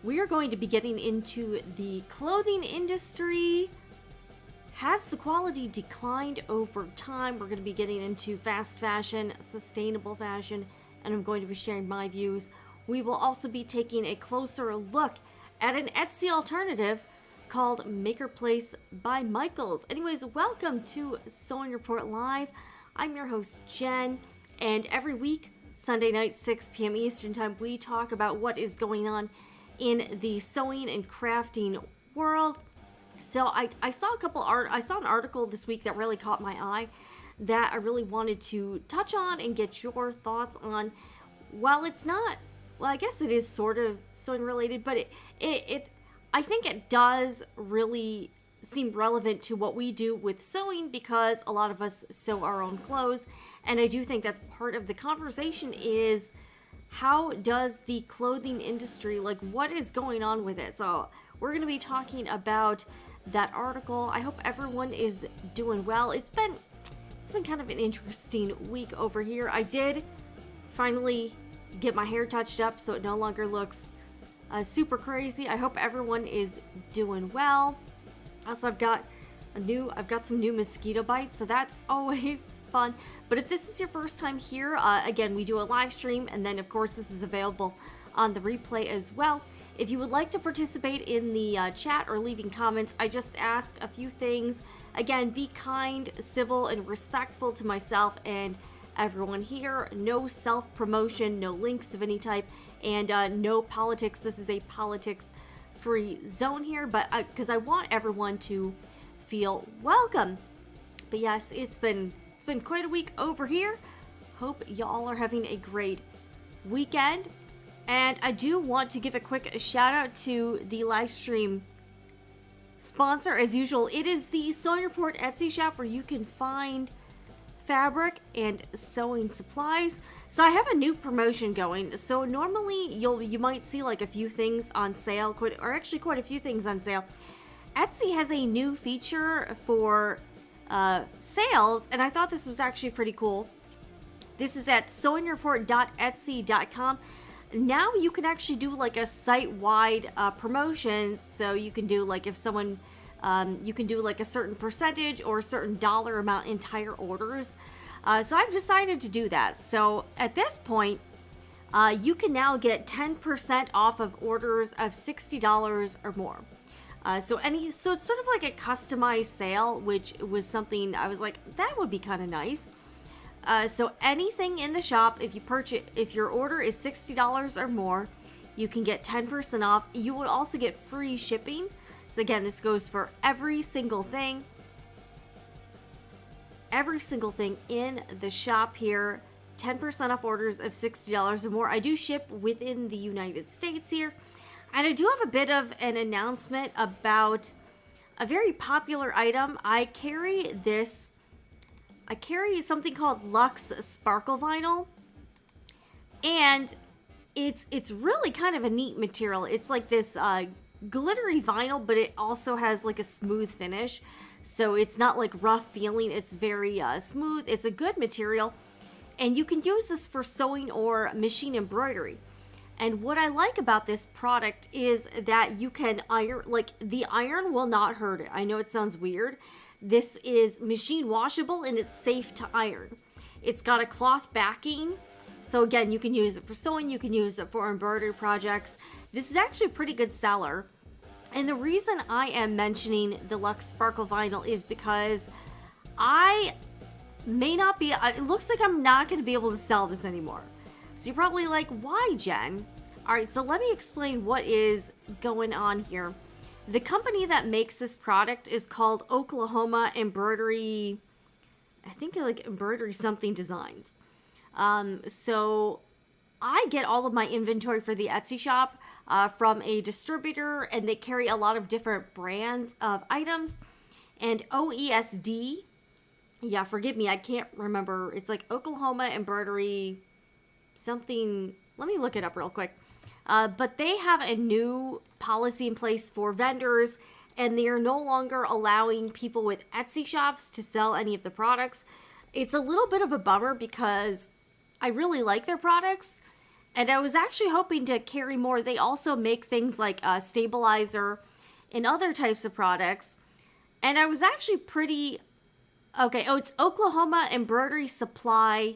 We are going to be getting into the clothing industry. Has the quality declined over time? We're going to be getting into fast fashion, sustainable fashion, and I'm going to be sharing my views. We will also be taking a closer look at an Etsy alternative called Maker Place by Michaels. Anyways, welcome to Sewing Report Live. I'm your host, Jen, and every week, Sunday night, 6 p.m. Eastern Time, we talk about what is going on in the sewing and crafting world. So I saw an article this week that really caught my eye that I really wanted to touch on and get your thoughts on. While it's not, well, I guess it is sort of sewing related, but I think it does really seem relevant to what we do with sewing, because a lot of us sew our own clothes, and I do think that's part of the conversation is how does the clothing industry, like, what is going on with it? So we're going to be talking about that article. I hope everyone is doing well. It's been kind of an interesting week over here. I did finally get my hair touched up so it no longer looks super crazy. I hope everyone is doing well. Also, I've got some new mosquito bites, so that's always fun. But if this is your first time here, again, we do a live stream, and then of course this is available on the replay as well. If you would like to participate in the chat or leaving comments, I just ask a few things. Again, be kind, civil, and respectful to myself and everyone here. No self-promotion, no links of any type, and no politics. This is a politics-free zone here, but because I want everyone to feel welcome. But yes, it's been quite a week over here. Hope y'all are having a great weekend. And I do want to give a quick shout out to the live stream sponsor as usual. It is the Sewing Report Etsy shop where you can find fabric and sewing supplies. So I have a new promotion going. So normally you might see like a few things on sale, quite a few things on sale. Etsy has a new feature for sales, and I thought this was actually pretty cool. This is at sewingreport.etsy.com. Now you can actually do like a site-wide promotion. So you can do like if someone, you can do like a certain percentage or a certain dollar amount entire orders. So I've decided to do that. So at this point, you can now get 10% off of orders of $60 or more. So it's sort of like a customized sale, which was something I was like, that would be kind of nice. So anything in the shop, if your order is $60 or more, you can get 10% off. You would also get free shipping. So again, this goes for every single thing in the shop here. 10% off orders of $60 or more. I do ship within the United States here. And I do have a bit of an announcement about a very popular item. I carry something called Luxe Sparkle Vinyl, and it's really kind of a neat material. It's like this glittery vinyl, but it also has like a smooth finish, so it's not like rough feeling. It's very smooth. It's a good material, and you can use this for sewing or machine embroidery. And what I like about this product is that you can iron, like the iron will not hurt it. I know it sounds weird. This is machine washable and it's safe to iron. It's got a cloth backing. So again, you can use it for sewing, you can use it for embroidery projects. This is actually a pretty good seller. And the reason I am mentioning the Luxe Sparkle Vinyl is because it looks like I'm not going to be able to sell this anymore. So you're probably like, why, Jen? All right, so let me explain what is going on here. The company that makes this product is called Oklahoma Embroidery, I think like embroidery something designs. So I get all of my inventory for the Etsy shop from a distributor, and they carry a lot of different brands of items. And OESD, yeah, forgive me, I can't remember. It's like Oklahoma Embroidery something. Let me look it up real quick. But they have a new policy in place for vendors, and they are no longer allowing people with Etsy shops to sell any of the products. It's a little bit of a bummer because I really like their products, and I was actually hoping to carry more. They also make things like a stabilizer and other types of products, and I was actually pretty... Okay, it's Oklahoma Embroidery Supply,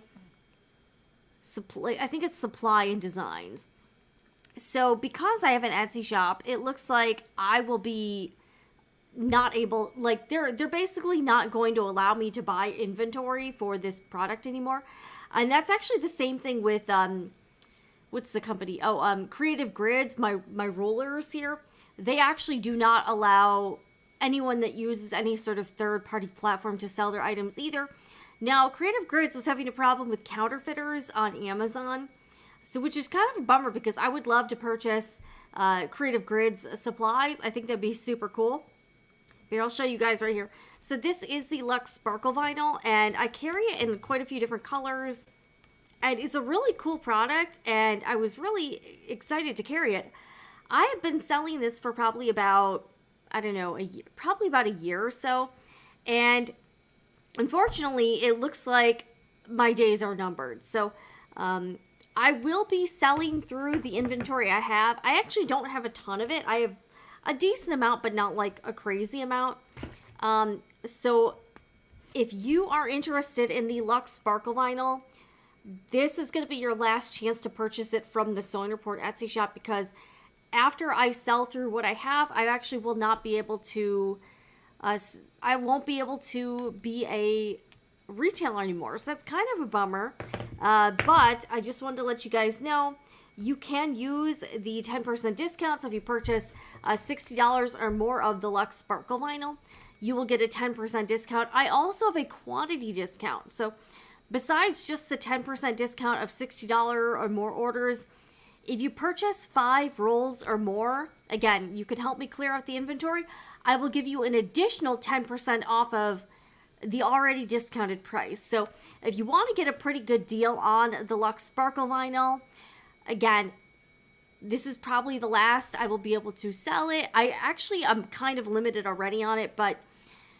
I think it's Supply and Designs. So because I have an Etsy shop, it looks like I will be not able, like they're basically not going to allow me to buy inventory for this product anymore. And that's actually the same thing with what's the company? Creative Grids, my rulers here. They actually do not allow anyone that uses any sort of third-party platform to sell their items either. Now, Creative Grids was having a problem with counterfeiters on Amazon, so which is kind of a bummer because I would love to purchase Creative Grids supplies. I think that'd be super cool. Here, I'll show you guys right here. So this is the Luxe Sparkle Vinyl, and I carry it in quite a few different colors. And it's a really cool product, and I was really excited to carry it. I have been selling this for probably about, I don't know, probably about a year or so. And unfortunately, it looks like my days are numbered. So I will be selling through the inventory I have. I actually don't have a ton of it. I have a decent amount, but not like a crazy amount. So if you are interested in the Luxe Sparkle Vinyl, this is going to be your last chance to purchase it from the Sewing Report Etsy shop, because after I sell through what I have, I actually will not be able to, I won't be able to be a retailer anymore. So that's kind of a bummer. But I just wanted to let you guys know, you can use the 10% discount. So if you purchase $60 or more of the Luxe Sparkle Vinyl, you will get a 10% discount. I also have a quantity discount. So besides just the 10% discount of $60 or more orders, if you purchase 5 rolls or more, again, you can help me clear out the inventory, I will give you an additional 10% off of the already discounted price. So if you want to get a pretty good deal on the Luxe Sparkle Vinyl, again, this is probably the last I will be able to sell it. I'm kind of limited already on it, but,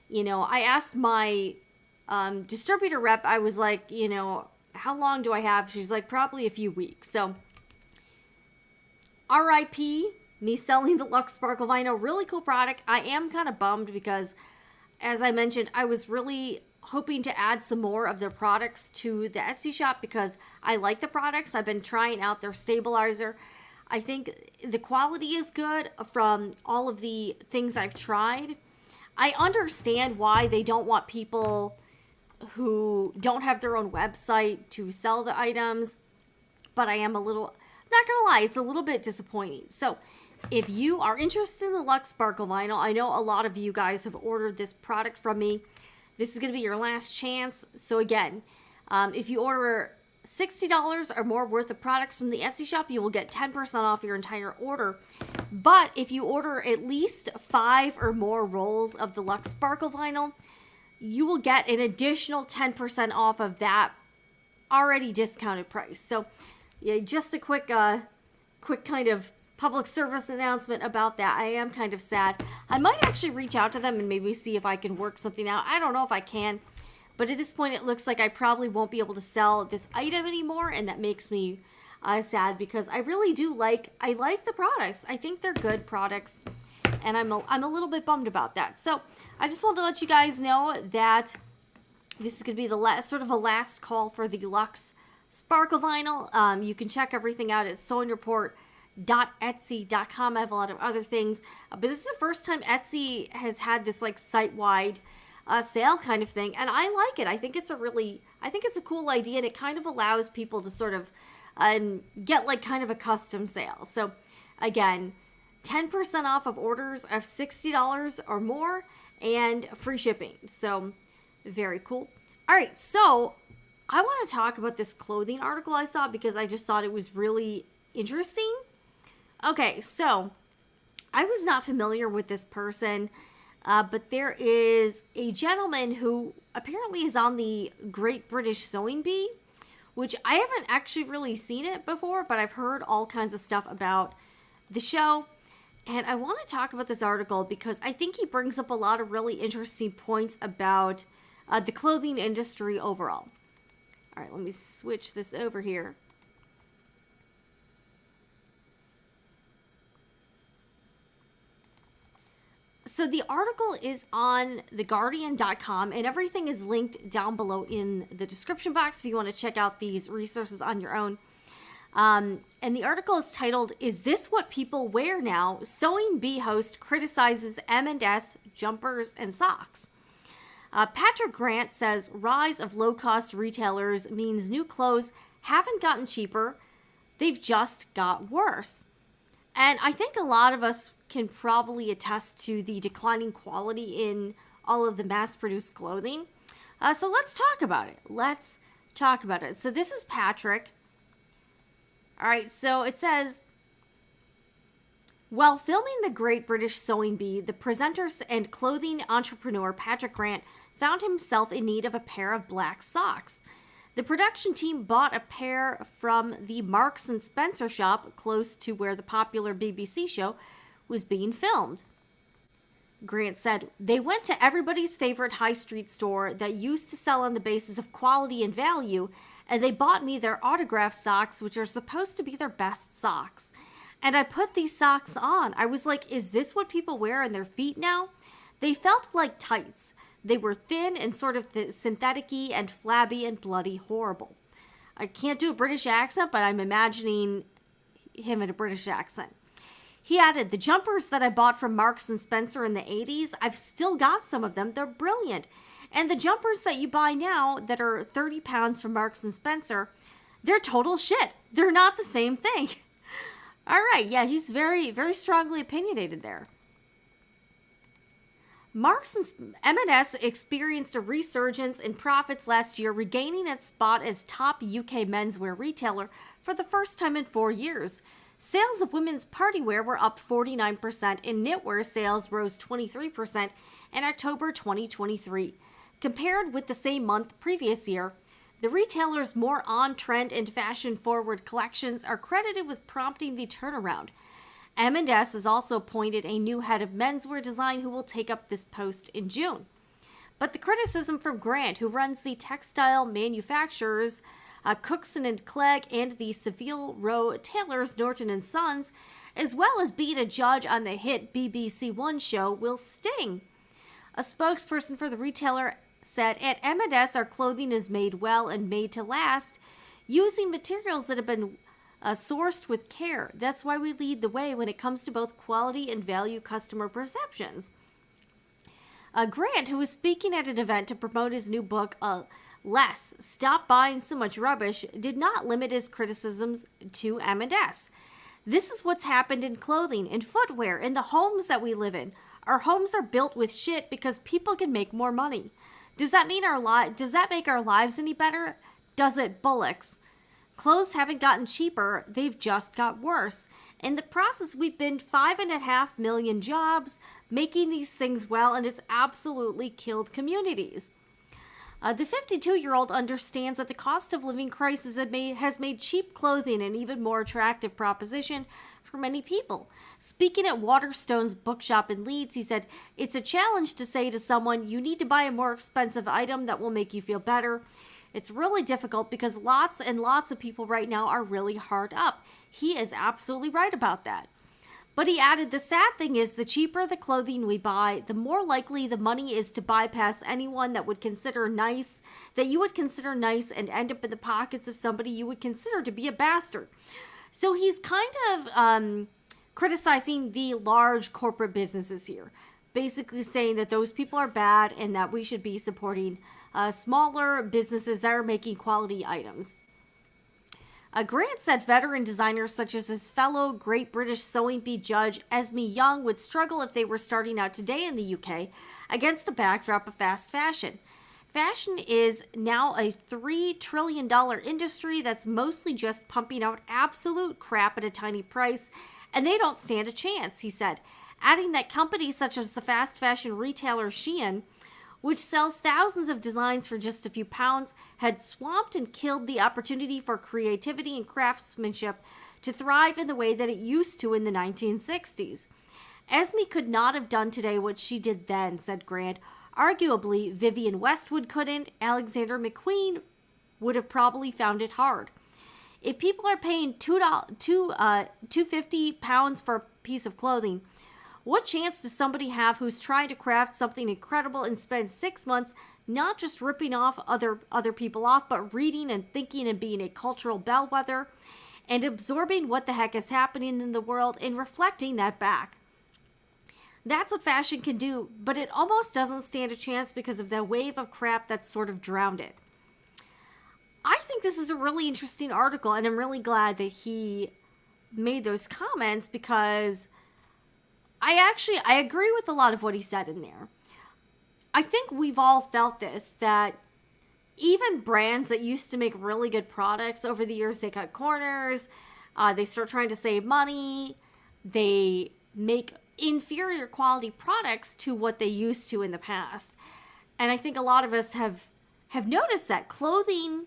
you know, I asked my distributor rep, I was like, you know, how long do I have? She's like, probably a few weeks. So RIP, me selling the Luxe Sparkle Vinyl. Really cool product. I am kind of bummed because, as I mentioned, I was really hoping to add some more of their products to the Etsy shop because I like the products. I've been trying out their stabilizer. I think the quality is good from all of the things I've tried. I understand why they don't want people who don't have their own website to sell the items, but I am a little, not gonna lie, it's a little bit disappointing. So if you are interested in the Luxe Sparkle Vinyl, I know a lot of you guys have ordered this product from me. This is going to be your last chance. So again, if you order $60 or more worth of products from the Etsy shop, you will get 10% off your entire order. But if you order at least 5 or more rolls of the Luxe Sparkle Vinyl, you will get an additional 10% off of that already discounted price. So yeah, just a quick kind of public service announcement about that. I am kind of sad. I might actually reach out to them and maybe see if I can work something out. I don't know if I can, but at this point it looks like I probably won't be able to sell this item anymore, and that makes me sad because I really do like the products. I think they're good products, and I'm a little bit bummed about that. So I just wanted to let you guys know that this is going to be the last call for the Luxe Sparkle Vinyl. You can check everything out at sewingreport.etsy.com. I have a lot of other things, but this is the first time Etsy has had this like site-wide sale kind of thing, and I like it. I think it's a cool idea, and it kind of allows people to sort of get like kind of a custom sale. So again, 10% off of orders of $60 or more, and free shipping. So, very cool. All right, so I want to talk about this clothing article I saw because I just thought it was really interesting. Okay, so I was not familiar with this person, but there is a gentleman who apparently is on the Great British Sewing Bee, which I haven't actually really seen it before, but I've heard all kinds of stuff about the show. And I want to talk about this article because I think he brings up a lot of really interesting points about the clothing industry overall. All right, let me switch this over here. So the article is on theguardian.com, and everything is linked down below in the description box if you want to check out these resources on your own. And the article is titled, "Is This What People Wear Now? Sewing Bee Host Criticizes M&S Jumpers and Socks." Patrick Grant says, "Rise of low-cost retailers means new clothes haven't gotten cheaper. They've just got worse." And I think a lot of us can probably attest to the declining quality in all of the mass-produced clothing. So let's talk about it. So this is Patrick. All right, so it says, while filming The Great British Sewing Bee, the presenter and clothing entrepreneur Patrick Grant found himself in need of a pair of black socks. The production team bought a pair from the Marks and Spencer shop close to where the popular BBC show was being filmed. Grant said, "They went to everybody's favorite high street store that used to sell on the basis of quality and value, and they bought me their autographed socks, which are supposed to be their best socks. And I put these socks on. I was like, is this what people wear on their feet now? They felt like tights. They were thin and sort of synthetic-y and flabby and bloody horrible." I can't do a British accent, but I'm imagining him in a British accent. He added, "The jumpers that I bought from Marks and Spencer in the 80s, I've still got some of them. They're brilliant. And the jumpers that you buy now that are 30 pounds from Marks and Spencer, they're total shit. They're not the same thing." All right, yeah, he's very, very strongly opinionated there. Marks and M&S experienced a resurgence in profits last year, regaining its spot as top UK menswear retailer for the first time in 4 years. Sales of women's party wear were up 49%, and knitwear sales rose 23% in October 2023. Compared with the same month previous year, the retailer's more on-trend and fashion-forward collections are credited with prompting the turnaround. M&S has also appointed a new head of menswear design who will take up this post in June. But the criticism from Grant, who runs the textile manufacturers Cookson and Clegg and the Savile Row tailors Norton & Sons, as well as being a judge on the hit BBC One show, will sting. A spokesperson for the retailer said, "At M&S, our clothing is made well and made to last, using materials that have been sourced with care. That's why we lead the way when it comes to both quality and value customer perceptions." Grant, who was speaking at an event to promote his new book, Less, Stop Buying So Much Rubbish, did not limit his criticisms to M&S. "This is what's happened in clothing, in footwear, in the homes that we live in. Our homes are built with shit because people can make more money. Does that mean does that make our lives any better? Does it, bullocks? Clothes haven't gotten cheaper, they've just got worse. In the process, we've been 5.5 million jobs making these things well, and it's absolutely killed communities." The 52-year-old understands that the cost of living crisis has made cheap clothing an even more attractive proposition for many people. Speaking at Waterstone's bookshop in Leeds, he said, "It's a challenge to say to someone, you need to buy a more expensive item that will make you feel better. It's really difficult because lots and lots of people right now are really hard up." He is absolutely right about that. But he added, "The sad thing is the cheaper the clothing we buy, the more likely the money is to bypass anyone that you would consider nice and end up in the pockets of somebody you would consider to be a bastard." So he's kind of criticizing the large corporate businesses here, basically saying that those people are bad and that we should be supporting smaller businesses that are making quality items. Grant said veteran designers such as his fellow Great British Sewing Bee judge Esme Young would struggle if they were starting out today in the UK against a backdrop of fast fashion. Fashion is now a $3 trillion industry that's mostly just pumping out absolute crap at a tiny price, and they don't stand a chance, he said, adding that companies such as the fast fashion retailer Shein, which sells thousands of designs for just a few pounds, had swamped and killed the opportunity for creativity and craftsmanship to thrive in the way that it used to in the 1960s. Esme could not have done today what she did then, said Grant. Arguably, Vivienne Westwood couldn't. Alexander McQueen would have probably found it hard. If people are paying £250 for a piece of clothing, what chance does somebody have who's trying to craft something incredible and spend 6 months not just ripping off other people off, but reading and thinking and being a cultural bellwether and absorbing what the heck is happening in the world and reflecting that back? That's what fashion can do, but it almost doesn't stand a chance because of that wave of crap that's sort of drowned it. I think this is a really interesting article, and I'm really glad that he made those comments because I agree with a lot of what he said in there. I think we've all felt this, that even brands that used to make really good products over the years, they cut corners, they start trying to save money, they make inferior quality products to what they used to in the past. And I think a lot of us have noticed that clothing,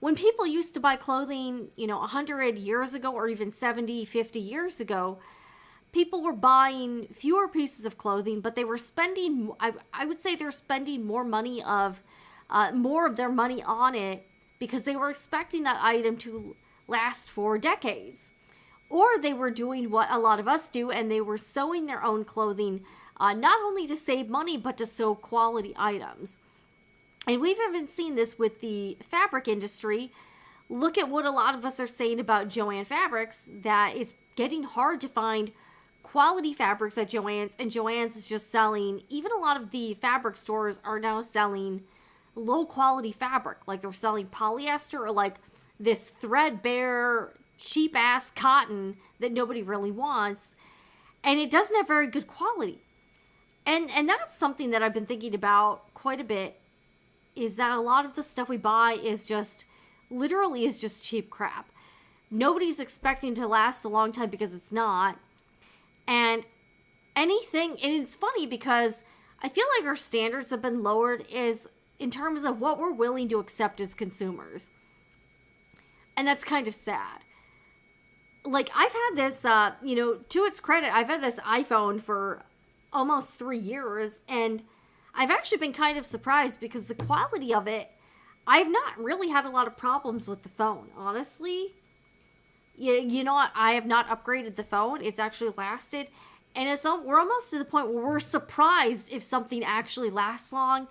when people used to buy clothing, 100 years ago or even 70, 50 years ago, people were buying fewer pieces of clothing, but they were spending, I would say they're spending more of their money on it because they were expecting that item to last for decades. Or they were doing what a lot of us do, and they were sewing their own clothing, not only to save money, but to sew quality items. And we've even seen this with the fabric industry. Look at what a lot of us are saying about Joann Fabrics, that it's getting hard to find quality fabrics at Joann's, and Joann's is just selling, even a lot of the fabric stores are now selling low quality fabric. Like they're selling polyester or like this threadbare cheap ass cotton that nobody really wants, and it doesn't have very good quality. And that's something that I've been thinking about quite a bit, is that a lot of the stuff we buy is just cheap crap. Nobody's expecting to last a long time because it's not. And it's funny because I feel like our standards have been lowered is in terms of what we're willing to accept as consumers. And that's kind of sad. Like, I've had this, to its credit, I've had this iPhone for almost 3 years, and I've actually been kind of surprised because the quality of it, I've not really had a lot of problems with the phone, honestly. I have not upgraded the phone. It's actually lasted, and we're almost to the point where we're surprised if something actually lasts long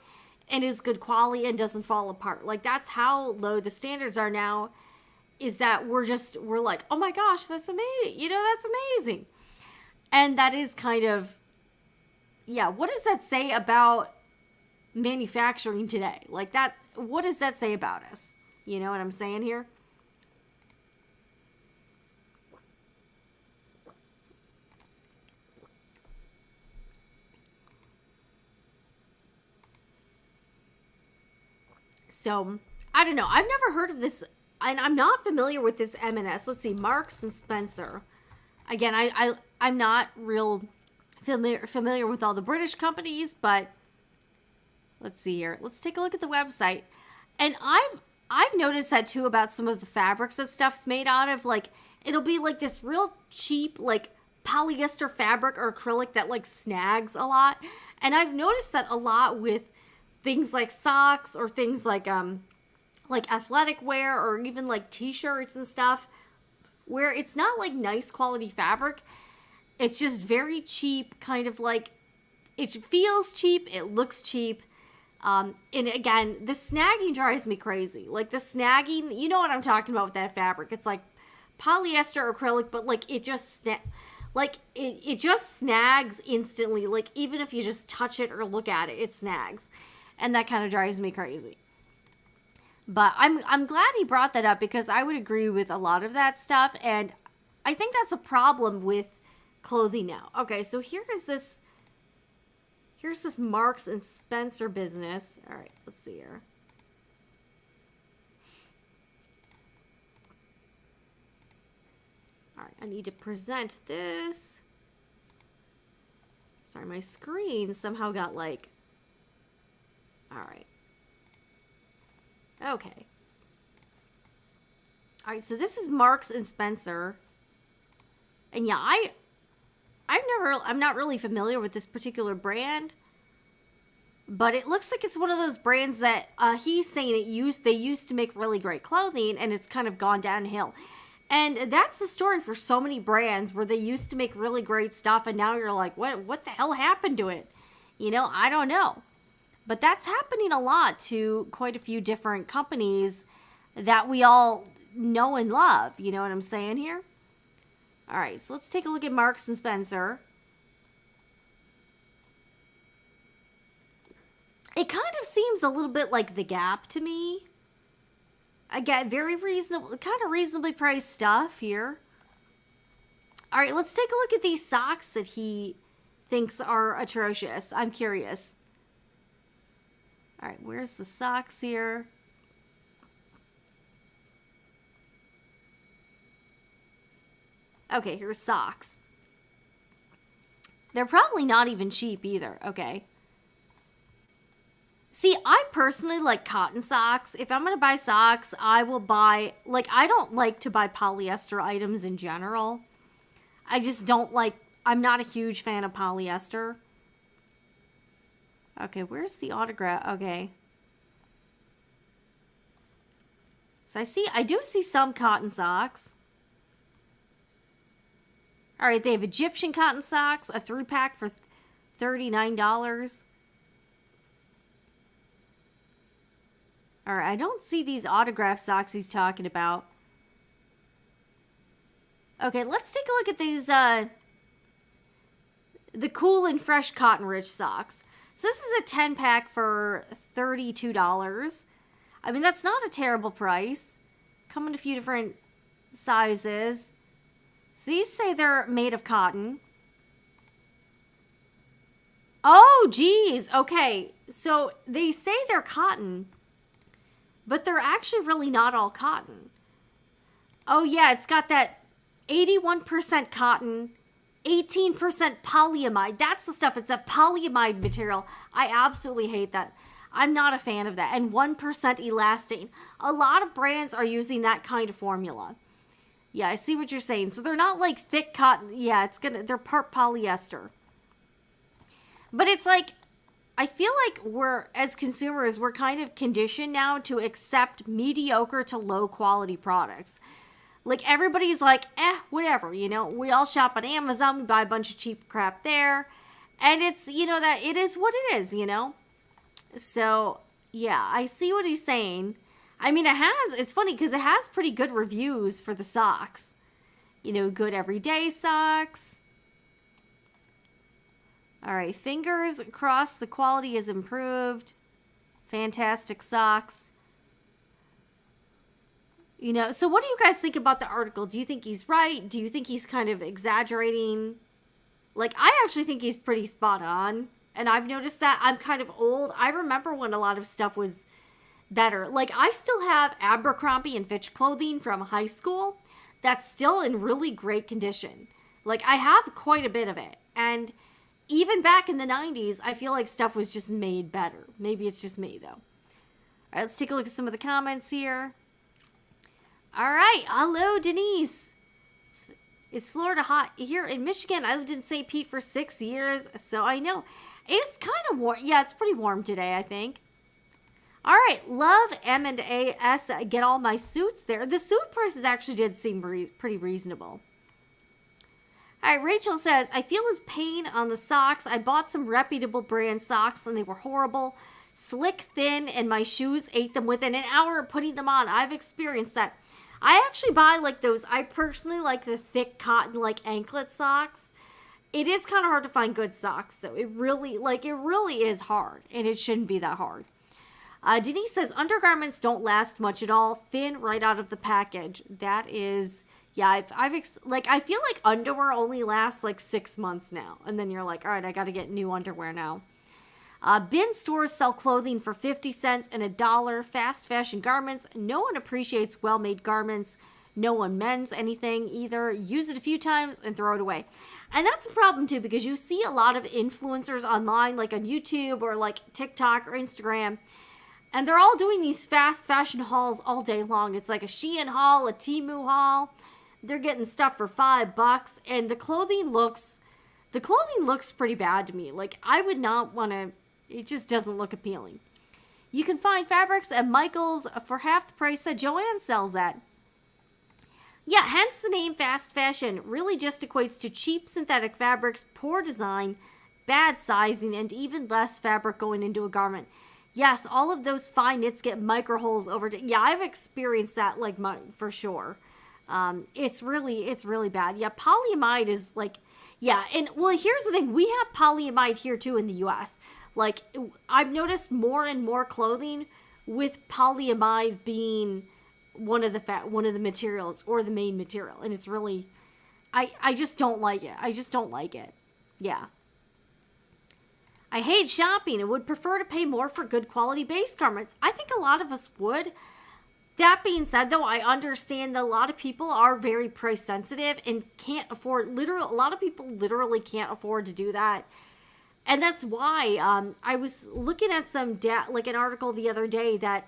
and is good quality and doesn't fall apart. Like, that's how low the standards are now. Is that we're like, oh my gosh, that's amazing. That's amazing. And that is kind of, what does that say about manufacturing today? Like, what does that say about us? You know what I'm saying here? So, I don't know. I've never heard of this. And I'm not familiar with this M&S. Let's see, Marks and Spencer. Again, I'm not real familiar with all the British companies, but let's see here. Let's take a look at the website. And I've noticed that too about some of the fabrics that stuff's made out of. Like, it'll be like this real cheap, like polyester fabric or acrylic that like snags a lot. And I've noticed that a lot with things like socks or things like athletic wear or even like t-shirts and stuff, where it's not like nice quality fabric. It's just very cheap, kind of like, it feels cheap, it looks cheap. And again, the snagging drives me crazy. Like the snagging, you know what I'm talking about with that fabric. It's like polyester acrylic, but like it just it just snags instantly. Like even if you just touch it or look at it, it snags. And that kind of drives me crazy. But I'm glad he brought that up because I would agree with a lot of that stuff, and I think that's a problem with clothing now. Okay, so here's this Marks and Spencer business. All right, let's see here. All right, I need to present this. Sorry, my screen somehow got like... All right. Okay. All right, so this is Marks and Spencer. And yeah, I'm not really familiar with this particular brand. But it looks like it's one of those brands that he's saying they used to make really great clothing, and it's kind of gone downhill. And that's the story for so many brands where they used to make really great stuff, and now you're like, what the hell happened to it? You know, I don't know. But that's happening a lot to quite a few different companies that we all know and love. You know what I'm saying here? All right, so let's take a look at Marks and Spencer. It kind of seems a little bit like The Gap to me. I get very reasonable, kind of reasonably priced stuff here. All right, let's take a look at these socks that he thinks are atrocious. I'm curious. All right, where's the socks here? Okay, here's socks. They're probably not even cheap either. Okay. See, I personally like cotton socks. If I'm going to buy socks, I will buy... Like, I don't like to buy polyester items in general. I just don't like... I'm not a huge fan of polyester. Okay, where's the autograph? Okay. So I do see some cotton socks. All right, they have Egyptian cotton socks, a 3-pack for $39. All right, I don't see these autograph socks he's talking about. Okay, let's take a look at these, the Cool and Fresh Cotton Rich socks. So this is a 10-pack for $32. I mean, that's not a terrible price. Come in a few different sizes. So these say they're made of cotton. Oh, geez. Okay, so they say they're cotton, but they're actually really not all cotton. Oh, yeah, it's got that 81% cotton, 18% polyamide. That's the stuff. It's a polyamide material. I absolutely hate that. I'm not a fan of that. And 1% elastane. A lot of brands are using that kind of formula. Yeah, I see what you're saying. So they're not like thick cotton. Yeah, they're part polyester. But it's like, I feel like as consumers, we're kind of conditioned now to accept mediocre to low quality products. Like, everybody's like, whatever, you know. We all shop on Amazon, we buy a bunch of cheap crap there. And it's, you know, that it is what it is, you know. So, yeah, I see what he's saying. I mean, it's funny because it has pretty good reviews for the socks. You know, good everyday socks. All right, fingers crossed the quality is improved. Fantastic socks. You know, so what do you guys think about the article? Do you think he's right? Do you think he's kind of exaggerating? Like, I actually think he's pretty spot on. And I've noticed that I'm kind of old. I remember when a lot of stuff was better. Like, I still have Abercrombie & Fitch clothing from high school that's still in really great condition. Like, I have quite a bit of it. And even back in the 90s, I feel like stuff was just made better. Maybe it's just me, though. All right, let's take a look at some of the comments here. All right, hello, Denise. It's Florida hot? Here in Michigan, I lived in St. Pete for 6 years, so I know. It's kind of warm. Yeah, it's pretty warm today, I think. All right, love M&AS. Get all my suits there. The suit prices actually did seem pretty reasonable. All right, Rachel says, I feel his pain on the socks. I bought some reputable brand socks, and they were horrible. Slick, thin, and my shoes ate them within an hour of putting them on. I've experienced that. I actually buy like those. I personally like the thick cotton, like anklet socks. It is kind of hard to find good socks, though. It really is hard, and it shouldn't be that hard. Denise says undergarments don't last much at all. Thin right out of the package. That is, yeah. I feel like underwear only lasts like 6 months now, and then you're like, all right, I got to get new underwear now. Bin stores sell clothing for 50 cents and $1. Fast fashion garments. No one appreciates well-made garments. No one mends anything either. Use it a few times and throw it away. And that's a problem too, because you see a lot of influencers online, like on YouTube or like TikTok or Instagram, and they're all doing these fast fashion hauls all day long. It's like a Shein haul, a Temu haul. They're getting stuff for $5, and the clothing looks pretty bad to me. Like, I would not want to. It just doesn't look appealing. You can find fabrics at Michael's for half the price that Joann sells at. Yeah, hence the name fast fashion. Really just equates to cheap synthetic fabrics, poor design, bad sizing, and even less fabric going into a garment. Yes, all of those fine knits get micro holes over. Yeah, I've experienced that, like, for sure. It's really bad. Yeah, polyamide is like, yeah, and well, here's the thing. We have polyamide here too in the U.S. Like, I've noticed more and more clothing with polyamide being one of the materials or the main material, and it's really, I just don't like it. I just don't like it. Yeah. I hate shopping and would prefer to pay more for good quality base garments. I think a lot of us would. That being said, though, I understand that a lot of people are very price sensitive and can't afford, a lot of people literally can't afford to do that. And that's why I was looking at an article the other day that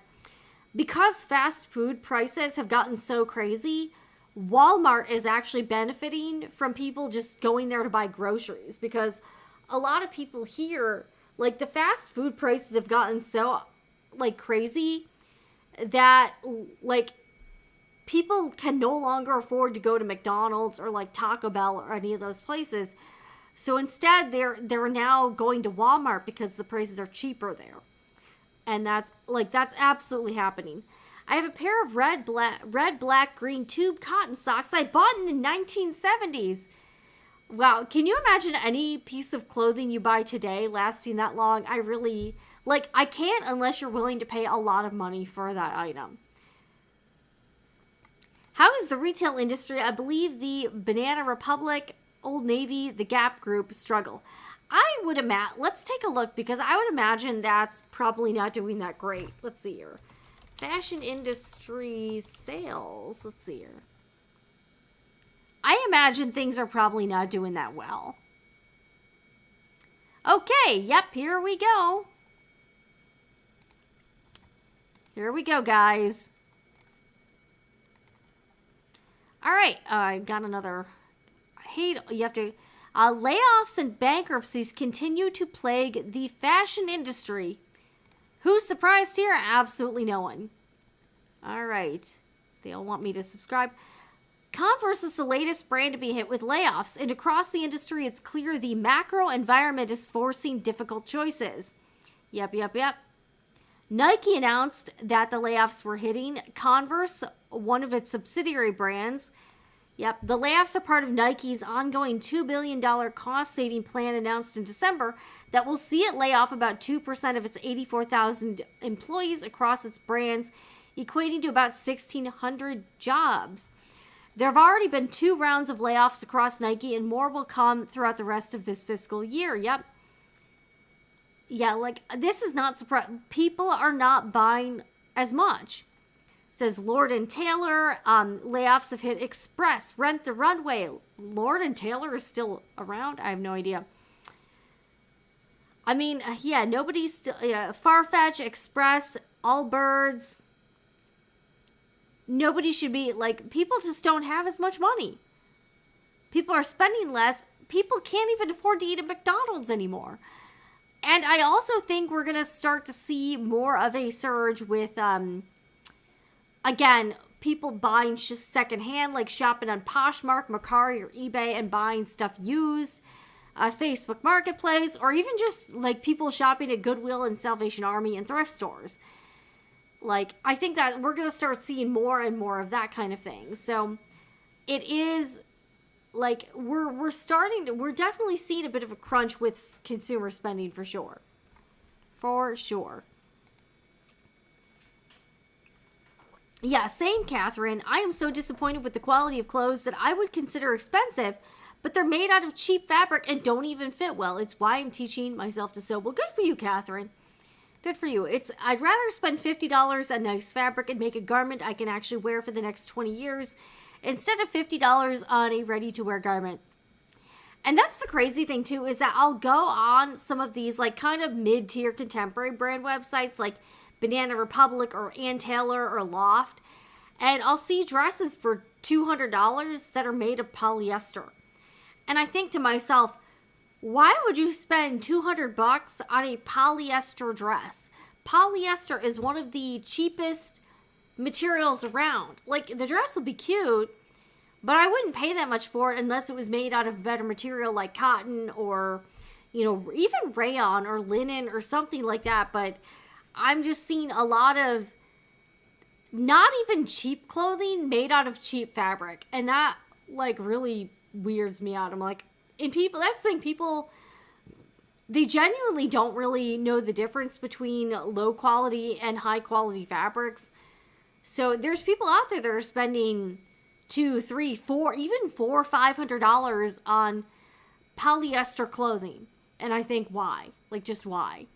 because fast food prices have gotten so crazy, Walmart is actually benefiting from people just going there to buy groceries, because a lot of people here, like, the fast food prices have gotten so, like, crazy that, like, people can no longer afford to go to McDonald's or, like, Taco Bell or any of those places. So instead, they're now going to Walmart because the prices are cheaper there. And that's absolutely happening. I have a pair of red, black, green tube cotton socks I bought in the 1970s. Wow, can you imagine any piece of clothing you buy today lasting that long? I can't unless you're willing to pay a lot of money for that item. How is the retail industry? I believe the Banana Republic, Old Navy, the Gap Group struggle. Let's take a look, because I would imagine that's probably not doing that great. Let's see here. Fashion industry sales. Let's see here. I imagine things are probably not doing that well. Okay, yep, here we go. Here we go, guys. All right, I got another. Layoffs and bankruptcies continue to plague the fashion industry. Who's surprised here? Absolutely no one. All right. They all want me to subscribe. Converse is the latest brand to be hit with layoffs, and across the industry, it's clear the macro environment is forcing difficult choices. Yep. Nike announced that the layoffs were hitting Converse, one of its subsidiary brands. Yep, the layoffs are part of Nike's ongoing $2 billion cost-saving plan announced in December that will see it lay off about 2% of its 84,000 employees across its brands, equating to about 1,600 jobs. There have already been 2 rounds of layoffs across Nike, and more will come throughout the rest of this fiscal year. Yep. Yeah, like, this is not surprising. People are not buying as much. Says Lord & Taylor, layoffs have hit Express, Rent the Runway. Lord & Taylor is still around? I have no idea. I mean, yeah, nobody's still, Farfetch, Express, Allbirds. Nobody should be, like, people just don't have as much money. People are spending less. People can't even afford to eat at McDonald's anymore. And I also think we're going to start to see more of a surge with, again, people buying secondhand, like shopping on Poshmark, Mercari, or eBay and buying stuff used, Facebook Marketplace, or even just like people shopping at Goodwill and Salvation Army and thrift stores. Like, I think that we're going to start seeing more and more of that kind of thing. So it is like we're definitely seeing a bit of a crunch with consumer spending for sure. For sure. Yeah, same, Catherine. I am so disappointed with the quality of clothes that I would consider expensive, but they're made out of cheap fabric and don't even fit well. It's why I'm teaching myself to sew. Well, good for you, Catherine. Good for you. I'd rather spend $50 on nice fabric and make a garment I can actually wear for the next 20 years instead of $50 on a ready-to-wear garment. And that's the crazy thing too, is that I'll go on some of these like kind of mid-tier contemporary brand websites like Banana Republic or Ann Taylor or Loft, and I'll see dresses for $200 that are made of polyester. And I think to myself, why would you spend $200 on a polyester dress? Polyester is one of the cheapest materials around. Like, the dress will be cute, but I wouldn't pay that much for it unless it was made out of better material like cotton or, you know, even rayon or linen or something like that. But I'm just seeing a lot of not even cheap clothing made out of cheap fabric. And that, like, really weirds me out. I'm like, and people, that's the thing, people, they genuinely don't really know the difference between low quality and high quality fabrics. So there's people out there that are spending $200, $300, $400, even $400, $500 on polyester clothing. And I think why? Like, just why?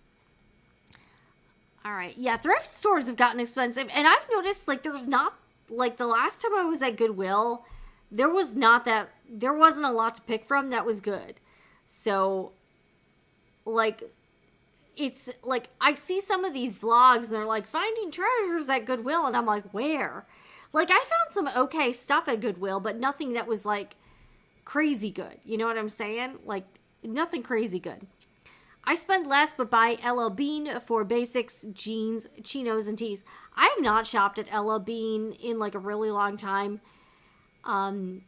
All right. Yeah, thrift stores have gotten expensive. And I've noticed, like, there's not, like, the last time I was at Goodwill, there wasn't a lot to pick from that was good. So, like, it's, like, I see some of these vlogs, and they're, like, finding treasures at Goodwill, and I'm like, where? Like, I found some okay stuff at Goodwill, but nothing that was, like, crazy good. You know what I'm saying? Like, nothing crazy good. I spend less but buy LL Bean for basics, jeans, chinos, and tees. I have not shopped at LL Bean in, like, a really long time.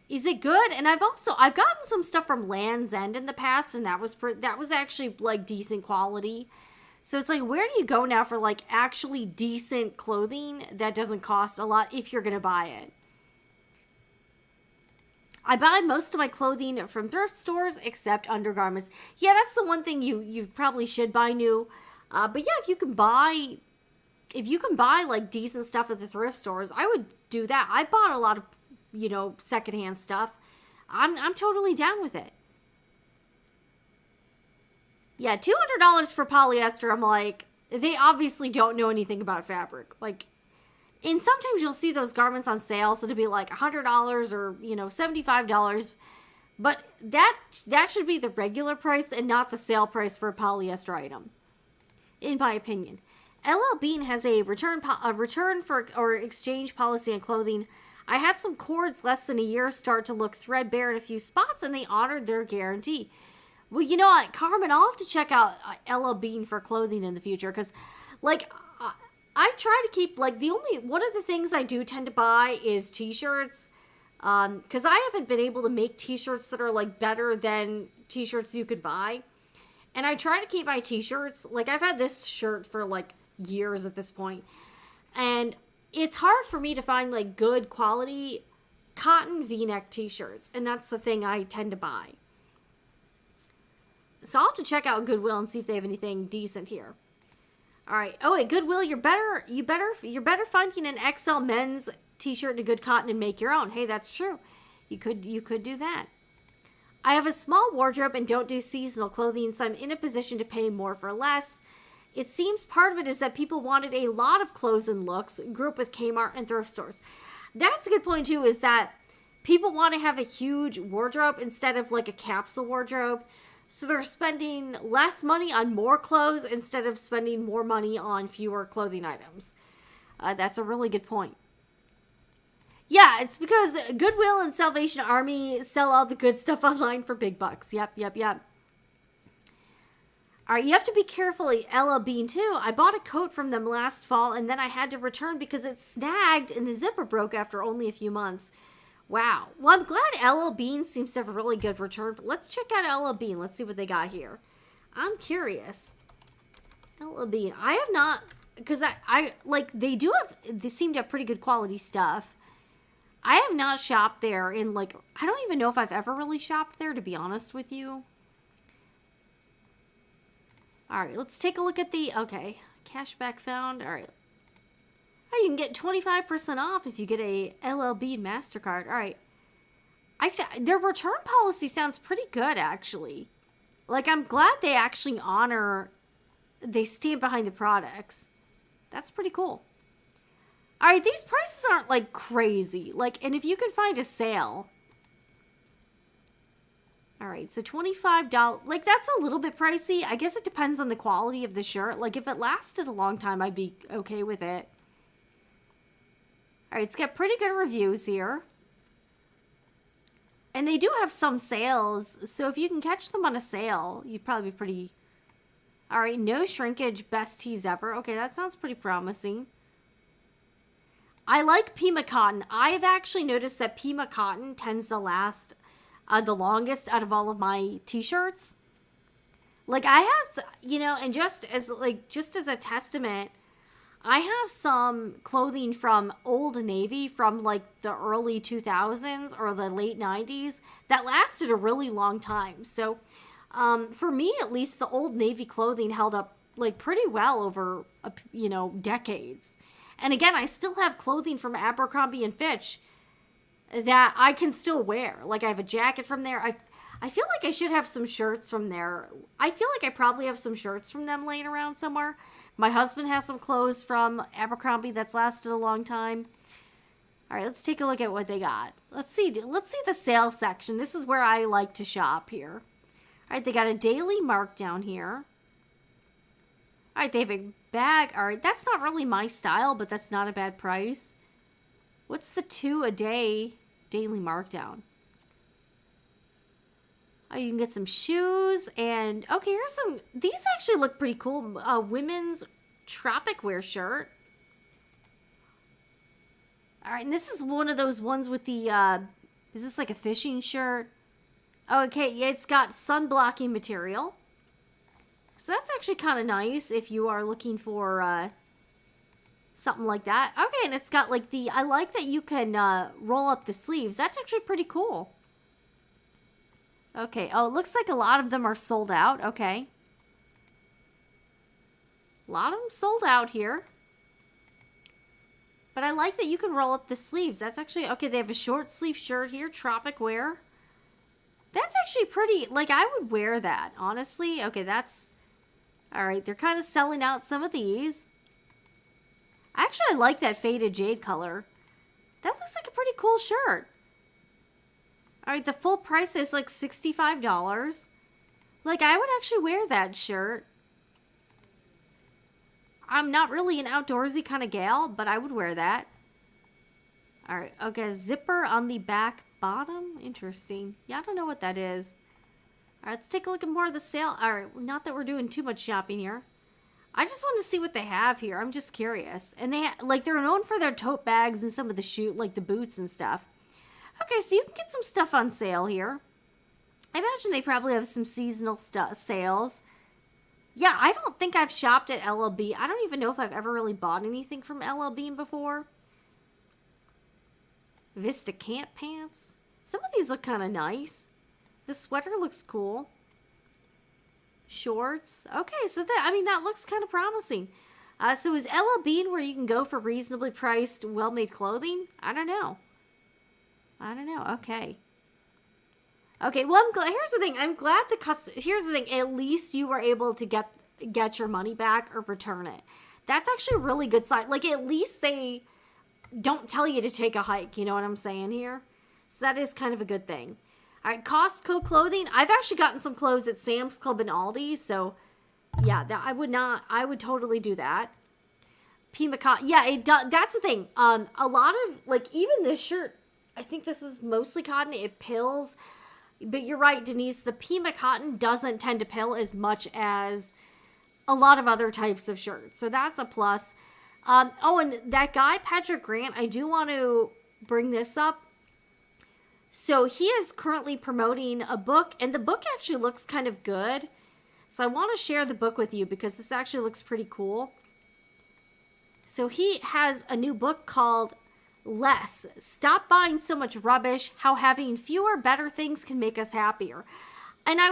Is it good? And I've gotten some stuff from Land's End in the past, and that was actually, like, decent quality. So it's like, where do you go now for, like, actually decent clothing that doesn't cost a lot if you're gonna buy it? I buy most of my clothing from thrift stores except undergarments. Yeah, that's the one thing you probably should buy new. But yeah, if you can buy like decent stuff at the thrift stores, I would do that. I bought a lot of, you know, secondhand stuff. I'm totally down with it. Yeah, $200 for polyester. I'm like, they obviously don't know anything about fabric. Like, and sometimes you'll see those garments on sale, so to be like $100 or, you know, $75. But that should be the regular price and not the sale price for a polyester item, in my opinion. LL Bean has a return for or exchange policy on clothing. I had some cords less than a year start to look threadbare in a few spots, and they honored their guarantee. Well, you know what, Carmen, I'll have to check out LL Bean for clothing in the future, because, like, I try to keep, like, one of the things I do tend to buy is t-shirts, because I haven't been able to make t-shirts that are, like, better than t-shirts you could buy. And I try to keep my t-shirts, like, I've had this shirt for, like, years at this point, and it's hard for me to find, like, good quality cotton v-neck t-shirts, and that's the thing I tend to buy. So I'll have to check out Goodwill and see if they have anything decent here. All right. Oh, at Goodwill, you're better finding an XL men's t-shirt in a good cotton and make your own. Hey, that's true. You could do that. I have a small wardrobe and don't do seasonal clothing, so I'm in a position to pay more for less. It seems part of it is that people wanted a lot of clothes and looks, grew up with Kmart and thrift stores. That's a good point too, is that people want to have a huge wardrobe instead of like a capsule wardrobe. So they're spending less money on more clothes instead of spending more money on fewer clothing items. That's a really good point. Yeah, it's because Goodwill and Salvation Army sell all the good stuff online for big bucks. Yep. All right, you have to be careful at LL Bean too. I bought a coat from them last fall and then I had to return because it snagged and the zipper broke after only a few months. Wow. Well, I'm glad LL Bean seems to have a really good return. But let's check out LL Bean. Let's see what they got here. I'm curious. LL Bean. I have not, because I like, they seem to have pretty good quality stuff. I have not shopped there in, like, I don't even know if I've ever really shopped there, to be honest with you. All right, let's take a look at okay. Cashback found. All right. Oh, you can get 25% off if you get a LLB MasterCard. All right. Their return policy sounds pretty good, actually. Like, I'm glad they actually they stand behind the products. That's pretty cool. All right, these prices aren't like crazy. Like, and if you can find a sale. All right, so $25. Like, that's a little bit pricey. I guess it depends on the quality of the shirt. Like, if it lasted a long time, I'd be okay with it. All right, it's got pretty good reviews here. And they do have some sales, so if you can catch them on a sale, you'd probably be pretty... All right, no shrinkage, best tees ever. Okay, that sounds pretty promising. I like Pima cotton. I've actually noticed that Pima cotton tends to last the longest out of all of my t-shirts. Like, I have, you know, and just as a testament, I have some clothing from Old Navy from like the early 2000s or the late 90s that lasted a really long time. So for me, at least, the Old Navy clothing held up like pretty well over, decades. And again, I still have clothing from Abercrombie and Fitch that I can still wear. Like, I have a jacket from there. I feel like I should have some shirts from there. I feel like I probably have some shirts from them laying around somewhere. My husband has some clothes from Abercrombie that's lasted a long time. All right, let's take a look at what they got. Let's see the sale section. This is where I like to shop here. All right, they got a daily markdown here. All right, they have a bag. All right, that's not really my style, but that's not a bad price. What's the 2 a day daily markdown? Oh, you can get some shoes and... Okay, here's some... These actually look pretty cool. Women's tropic wear shirt. All right, and this is one of those ones with the... is this like a fishing shirt? Oh, okay, yeah, it's got sun-blocking material. So that's actually kind of nice if you are looking for something like that. Okay, and it's got like the... I like that you can roll up the sleeves. That's actually pretty cool. Okay, oh, it looks like a lot of them are sold out. Okay. A lot of them sold out here. But I like that you can roll up the sleeves. That's actually... Okay, they have a short sleeve shirt here, tropic wear. That's actually pretty... Like, I would wear that, honestly. Okay, that's... Alright, they're kind of selling out some of these. Actually, I like that faded jade color. That looks like a pretty cool shirt. Alright, the full price is like $65. Like, I would actually wear that shirt. I'm not really an outdoorsy kind of gal, but I would wear that. Alright, okay, zipper on the back bottom. Interesting. Yeah, I don't know what that is. Alright, let's take a look at more of the sale. Alright, not that we're doing too much shopping here. I just want to see what they have here. I'm just curious. And they're known for their tote bags and some of the like the boots and stuff. Okay, so you can get some stuff on sale here. I imagine they probably have some seasonal sales. Yeah, I don't think I've shopped at LLB. I don't even know if I've ever really bought anything from LLB before. Vista Camp pants. Some of these look kind of nice. The sweater looks cool. Shorts. Okay, so that looks kind of promising. So is LLB where you can go for reasonably priced, well-made clothing? I don't know. Okay. Okay, well, I'm glad. Here's the thing. I'm glad here's the thing. At least you were able to get your money back or return it. That's actually a really good sign. Like, at least they don't tell you to take a hike. You know what I'm saying here? So that is kind of a good thing. All right, Costco clothing. I've actually gotten some clothes at Sam's Club and Aldi. So, yeah, I would totally do that. Pima cotton. Yeah, it does. That's the thing. A lot of, like, even this shirt, I think this is mostly cotton. It pills. But you're right, Denise. The Pima cotton doesn't tend to pill as much as a lot of other types of shirts. So that's a plus. Oh, and that guy, Patrick Grant, I do want to bring this up. So he is currently promoting a book, and the book actually looks kind of good. So I want to share the book with you because this actually looks pretty cool. So he has a new book called Less. Stop buying so much rubbish. How having fewer, better things can make us happier. And I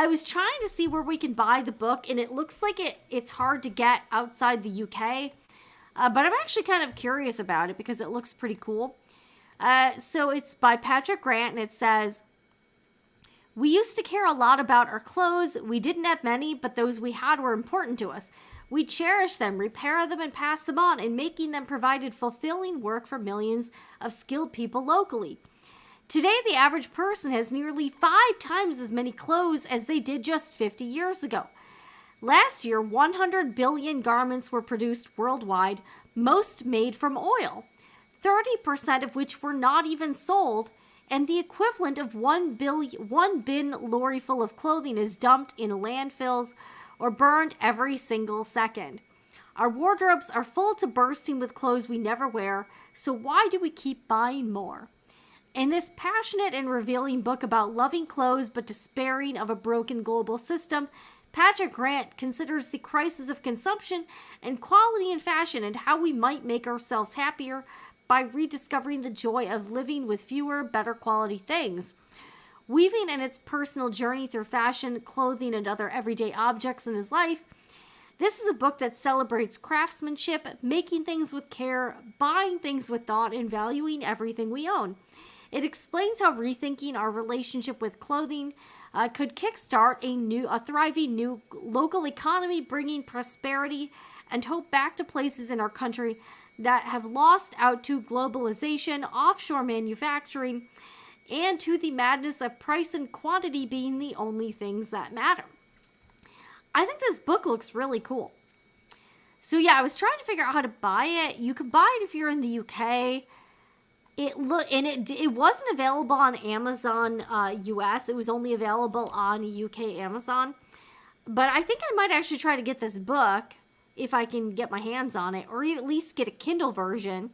was trying to see where we can buy the book, and it looks like it's hard to get outside the UK. But I'm actually kind of curious about it because it looks pretty cool. So it's by Patrick Grant, and it says, "We used to care a lot about our clothes. We didn't have many, but those we had were important to us. We cherished them, repair them, and pass them on, and making them provided fulfilling work for millions of skilled people locally. Today, the average person has nearly 5 times as many clothes as they did just 50 years ago. Last year, 100 billion garments were produced worldwide, most made from oil, 30% of which were not even sold, and the equivalent of 1 bin lorry full of clothing is dumped in landfills or burned every single second. Our wardrobes are full to bursting with clothes we never wear, so why do we keep buying more?" In this passionate and revealing book about loving clothes but despairing of a broken global system, Patrick Grant considers the crisis of consumption and quality in fashion and how we might make ourselves happier by rediscovering the joy of living with fewer, better quality things. Weaving in its personal journey through fashion, clothing, and other everyday objects in his life, this is a book that celebrates craftsmanship, making things with care, buying things with thought, and valuing everything we own. It explains how rethinking our relationship with clothing could kickstart a thriving new local economy, bringing prosperity and hope back to places in our country that have lost out to globalization, offshore manufacturing, and to the madness of price and quantity being the only things that matter. I think this book looks really cool. So yeah, I was trying to figure out how to buy it. You can buy it if you're in the UK. It wasn't available on Amazon US. It was only available on UK Amazon. But I think I might actually try to get this book if I can get my hands on it, or at least get a Kindle version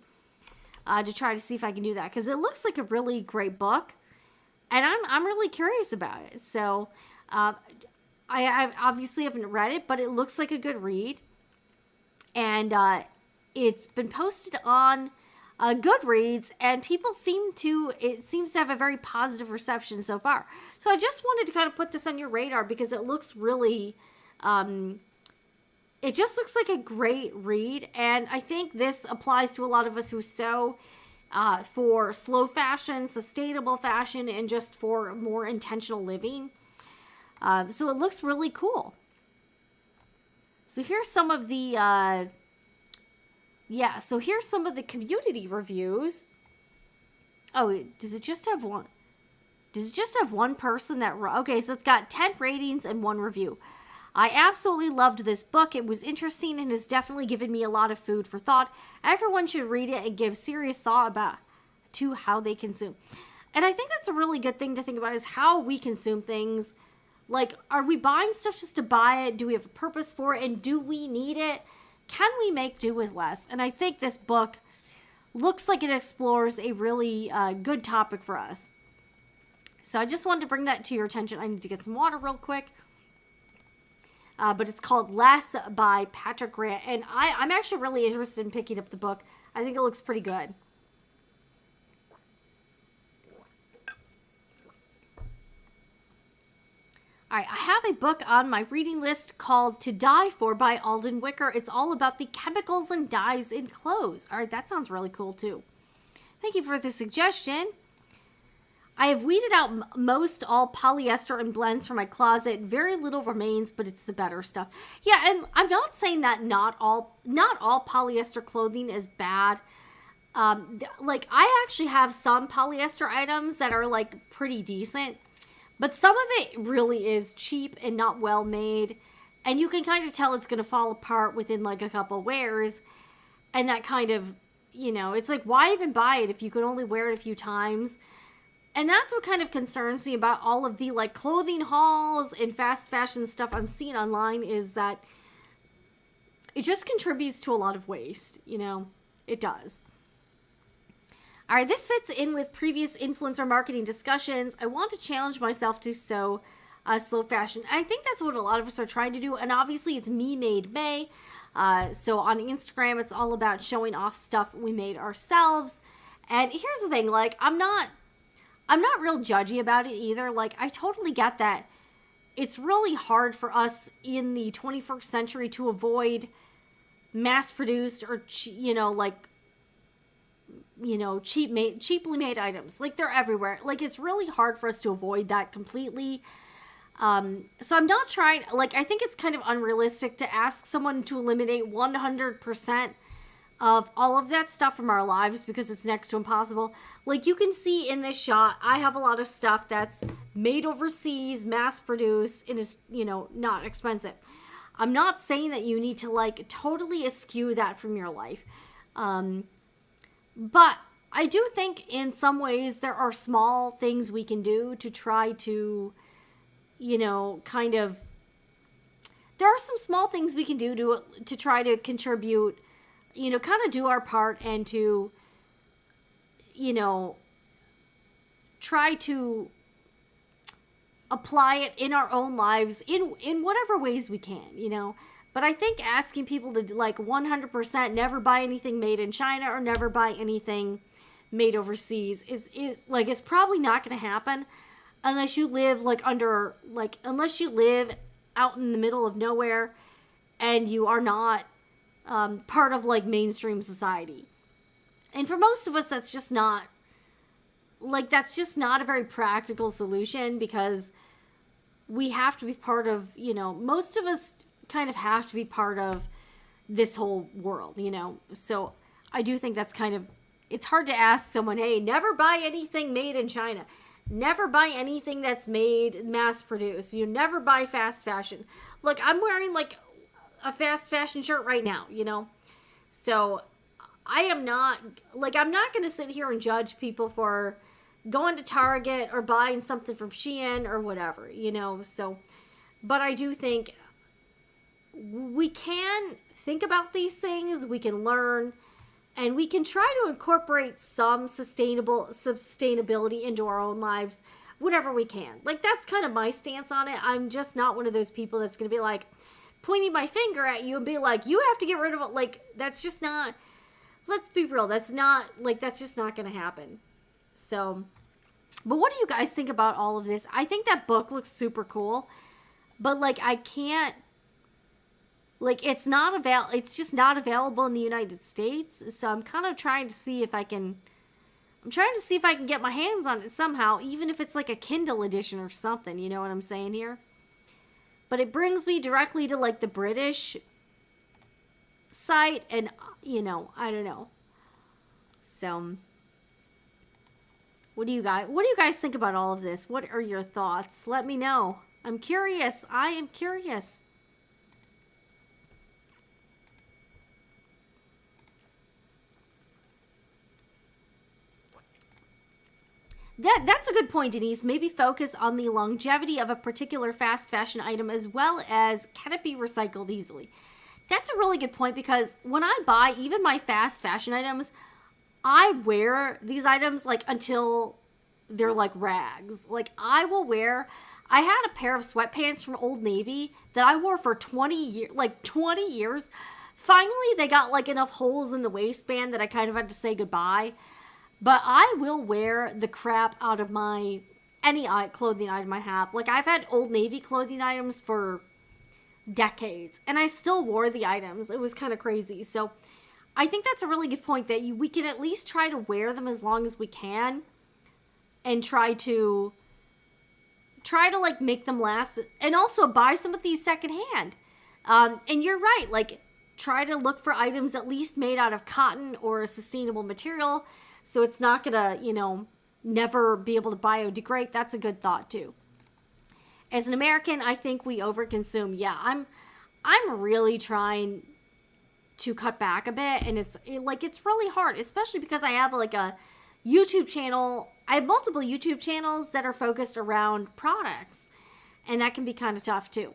to try to see if I can do that, because it looks like a really great book, and I'm really curious about it. So I obviously haven't read it, but it looks like a good read, and it's been posted on Goodreads, and it seems to have a very positive reception so far. So I just wanted to kind of put this on your radar because it looks really, it just looks like a great read, and I think this applies to a lot of us who sew for slow fashion, sustainable fashion, and just for more intentional living. So it looks really cool. So here's some of the here's some of the community reviews. Oh, does it just have one? Does it just have one person that... Okay, so it's got 10 ratings and 1 review. "I absolutely loved this book. It was interesting and has definitely given me a lot of food for thought. Everyone should read it and give serious thought to how they consume." And I think that's a really good thing to think about, is how we consume things. Like, are we buying stuff just to buy it? Do we have a purpose for it? And do we need it? Can we make do with less? And I think this book looks like it explores a really good topic for us. So I just wanted to bring that to your attention. I need to get some water real quick. But it's called Less by Patrick Grant. And I'm actually really interested in picking up the book. I think it looks pretty good. All right, I have a book on my reading list called To Die For by Alden Wicker. It's all about the chemicals and dyes in clothes. All right, that sounds really cool too. Thank you for the suggestion. I have weeded out most all polyester and blends from my closet. Very little remains, but it's the better stuff. Yeah, and I'm not saying that not all polyester clothing is bad. Like, I actually have some polyester items that are like pretty decent, but some of it really is cheap and not well made, and you can kind of tell it's going to fall apart within like a couple wears, and that kind of, it's like, why even buy it if you could only wear it a few times? And that's what kind of concerns me about all of the like clothing hauls and fast fashion stuff I'm seeing online, is that it just contributes to a lot of waste, It does. All right, this fits in with previous influencer marketing discussions. I want to challenge myself to sew slow fashion. I think that's what a lot of us are trying to do. And obviously it's Me Made May. So on Instagram, it's all about showing off stuff we made ourselves. And here's the thing, like, I'm not real judgy about it either. Like, I totally get that it's really hard for us in the 21st century to avoid mass produced or, cheaply made items. Like, they're everywhere. Like, it's really hard for us to avoid that completely. So I'm not trying, like, I think it's kind of unrealistic to ask someone to eliminate 100% of all of that stuff from our lives, because it's next to impossible. Like, you can see in this shot, I have a lot of stuff that's made overseas, mass produced, and is, not expensive. I'm not saying that you need to, like, totally eschew that from your life. But I do think in some ways there are small things we can do to try to, there are some small things we can do to try to contribute, kind of do our part, and to, try to apply it in our own lives in whatever ways we can, But I think asking people to, like, 100% never buy anything made in China or never buy anything made overseas is like, it's probably not going to happen unless you live, like, unless you live out in the middle of nowhere and you are not part of, like, mainstream society. And for most of us, that's just not a very practical solution, because we have to be part of, most of us kind of have to be part of this whole world, So I do think that's it's hard to ask someone, hey, never buy anything made in China. Never buy anything that's made mass produced. You never buy fast fashion. Look, I'm wearing, like, a fast fashion shirt right now, So I am not, like, I'm not going to sit here and judge people for going to Target or buying something from Shein or whatever, So, but I do think we can think about these things, we can learn, and we can try to incorporate some sustainability into our own lives whenever we can. Like, that's kind of my stance on it. I'm just not one of those people that's going to be, like, pointing my finger at you and be like, you have to get rid of it. Like, that's just not, let's be real, that's just not going to happen. So, but what do you guys think about all of this? I think that book looks super cool, but, like, I can't, like, it's just not available in the United States. So I'm kind of trying to see if I can get my hands on it somehow, even if it's like a Kindle edition or something, you know what I'm saying here? But it brings me directly to, like, the British site, and, I don't know. So, what do you guys think about all of this? What are your thoughts? Let me know. I'm curious. I am curious. That's a good point, Denise. Maybe focus on the longevity of a particular fast fashion item, as well as can it be recycled easily. That's a really good point, because when I buy even my fast fashion items, I wear these items, like, until they're like rags. Like, I had a pair of sweatpants from Old Navy that I wore for 20 years. Finally, they got, like, enough holes in the waistband that I kind of had to say goodbye. But I will wear the crap out of any clothing item I have. Like, I've had Old Navy clothing items for decades, and I still wore the items. It was kind of crazy. So I think that's a really good point, that we can at least try to wear them as long as we can, and try to like make them last, and also buy some of these secondhand. And you're right, like, try to look for items at least made out of cotton or a sustainable material, so it's not gonna, never be able to biodegrade. That's a good thought too. As an American, I think we overconsume. Yeah, I'm really trying to cut back a bit, and it's really hard, especially because I have, like, a YouTube channel. I have multiple YouTube channels that are focused around products, and that can be kind of tough too.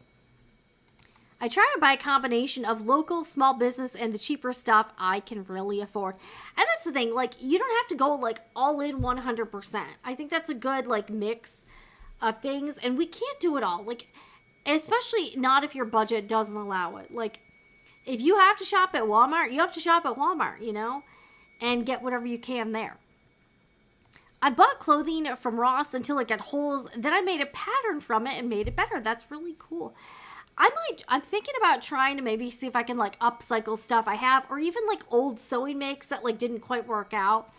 I try to buy a combination of local, small business, and the cheaper stuff I can really afford. And that's the thing, like, you don't have to go, like, all in 100%. I think that's a good, like, mix of things, and we can't do it all. Like, especially not if your budget doesn't allow it. Like, if you have to shop at Walmart, you have to shop at Walmart, and get whatever you can there. I bought clothing from Ross until it got holes. Then I made a pattern from it and made it better. That's really cool. I'm thinking about trying to maybe see if I can like upcycle stuff I have, or even like old sewing makes that like didn't quite work out.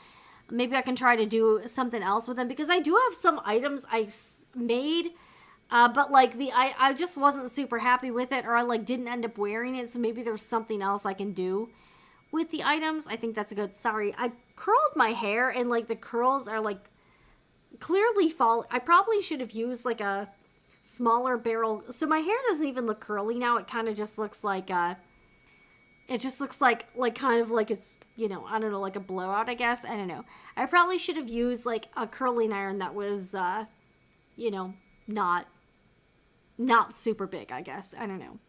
Maybe I can try to do something else with them, because I do have some items I made, but like I just wasn't super happy with it, or I like didn't end up wearing it. So maybe there's something else I can do with the items. I think that's a good. Sorry, I curled my hair and like the curls are like clearly fall. I probably should have used like a smaller barrel. So my hair doesn't even look curly now. It kind of just looks like it just looks like kind of like it's, you know, I don't know, like a blowout, I guess. I don't know. I probably should have used like a curling iron that was you know, not super big, I guess. I don't know.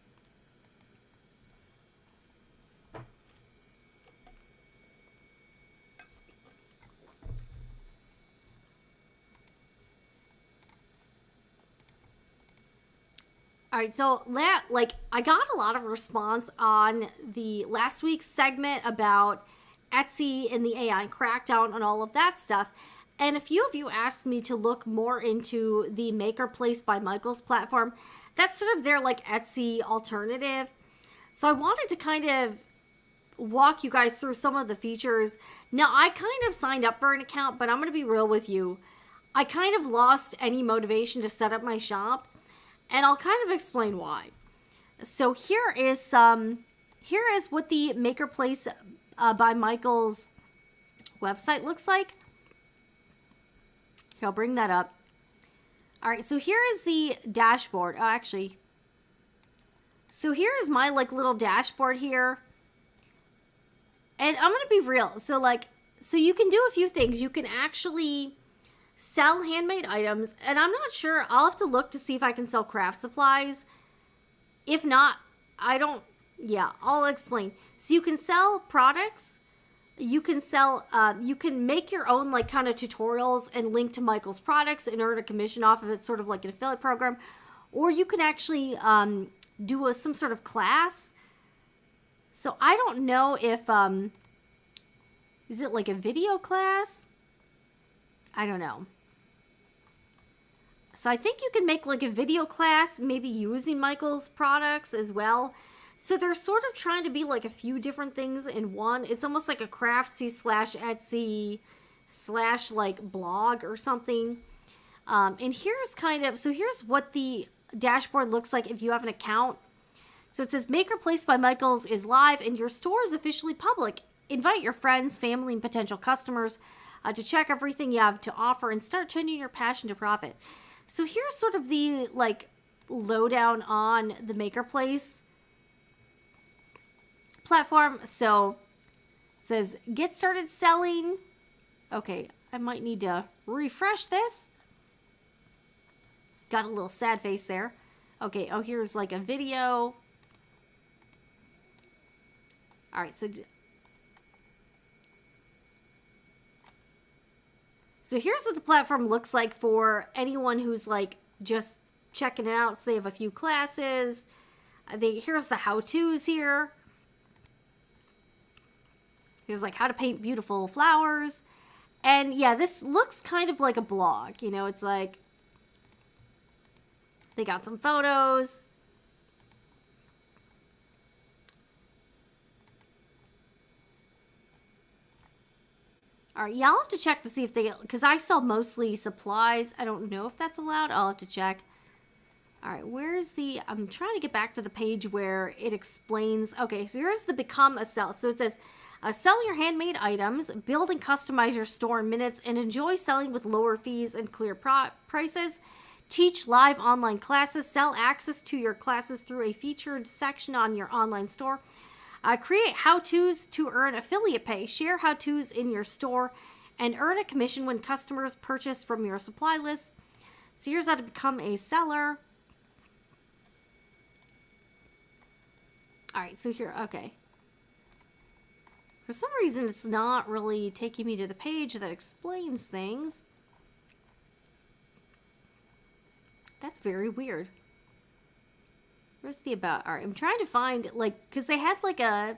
All right, so like I got a lot of response on the last week's segment about Etsy and the AI crackdown and all of that stuff. And a few of you asked me to look more into the Maker Place by Michaels platform. That's sort of their like Etsy alternative. So I wanted to kind of walk you guys through some of the features. Now, I kind of signed up for an account, but I'm going to be real with you. I kind of lost any motivation to set up my shop, and I'll kind of explain why. So here is what the Maker Place by Michaels website looks like. Here, I'll bring that up. All right, so here is the dashboard. Oh, actually, so here is my like little dashboard here. And I'm going to be real. So you can do a few things. You can actually sell handmade items, and I'm not sure. I'll have to look to see if I can sell craft supplies. If not, I'll explain. So you can sell products. You can sell, you can make your own like kind of tutorials and link to Michael's products and earn a commission off of it, sort of like an affiliate program. Or you can actually do some sort of class. So I don't know if, is it like a video class? I don't know. So I think you can make like a video class, maybe using Michael's products as well. So they're sort of trying to be like a few different things in one. It's almost like a Craftsy / Etsy / like blog or something. And here's here's what the dashboard looks like if you have an account. So it says Maker Place by Michaels is live and your store is officially public. Invite your friends, family, and potential customers to check everything you have to offer and start turning your passion to profit. So here's sort of the like lowdown on the Maker Place platform. So it says get started selling. Okay, I might need to refresh this. Got a little sad face there. Okay, oh, here's like a video. All right, so here's what the platform looks like for anyone who's like just checking it out. So they have a few classes. Here's the how-tos here. Here's like how to paint beautiful flowers. And yeah, this looks kind of like a blog. You know, it's like they got some photos. All right, yeah, I'll have to check to see if they, because I sell mostly supplies. I don't know if that's allowed. I'll have to check. All right, I'm trying to get back to the page where it explains. Okay, so here's the become a sell. So it says, sell your handmade items, build and customize your store in minutes, and enjoy selling with lower fees and clear prices. Teach live online classes, sell access to your classes through a featured section on your online store. Create how-tos to earn affiliate pay. Share how-tos in your store and earn a commission when customers purchase from your supply list. So here's how to become a seller. All right, so here, okay. For some reason, it's not really taking me to the page that explains things. That's very weird. Where's the about? All right, I'm trying to find, like, because they had, like, a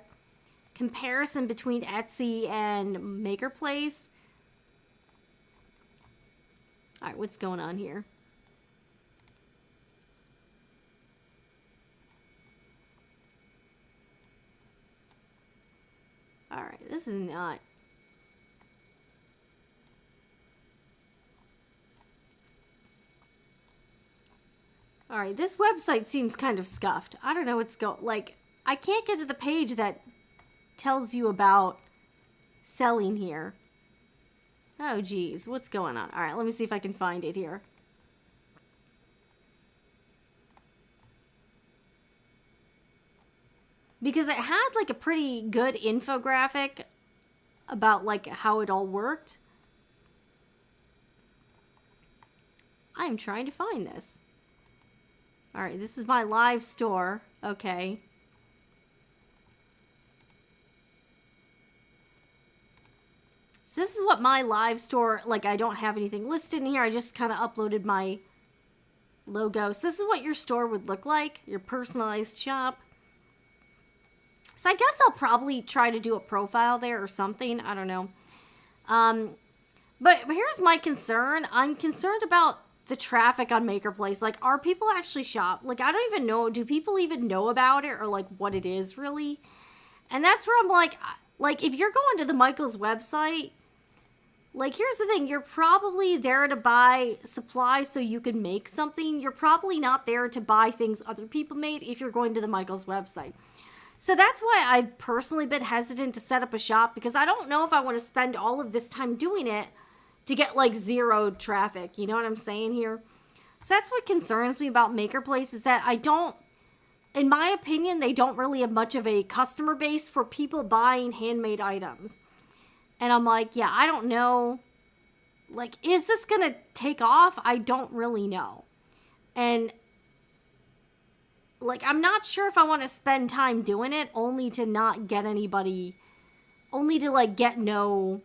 comparison between Etsy and Maker Place. All right, what's going on here? Alright, this is not... Alright, this website seems kind of scuffed. I don't know what's going... Like, I can't get to the page that tells you about selling here. Oh, geez. What's going on? Alright, let me see if I can find it here. Because it had, like, a pretty good infographic about, like, how it all worked. I am trying to find this. Alright, this is my live store. Okay. So this is what my live store, like, I don't have anything listed in here. I just kind of uploaded my logo. So this is what your store would look like. Your personalized shop. So I guess I'll probably try to do a profile there or something. I don't know. But here's my concern. I'm concerned about the traffic on MakerPlace. Like, are people actually shop? Like, I don't even know. Do people even know about it or, like, what it is really? And that's where I'm like, if you're going to the Michaels website, like, here's the thing. You're probably there to buy supplies so you can make something. You're probably not there to buy things other people made if you're going to the Michaels website. So that's why I've personally been hesitant to set up a shop, because I don't know if I want to spend all of this time doing it to get, like, zero traffic. You know what I'm saying here? So that's what concerns me about MakerPlace, is that I don't, in my opinion, they don't really have much of a customer base for people buying handmade items. And I'm like, yeah, I don't know. Like, is this going to take off? I don't really know. And, like, I'm not sure if I want to spend time doing it only to not get anybody, only to, like, get no...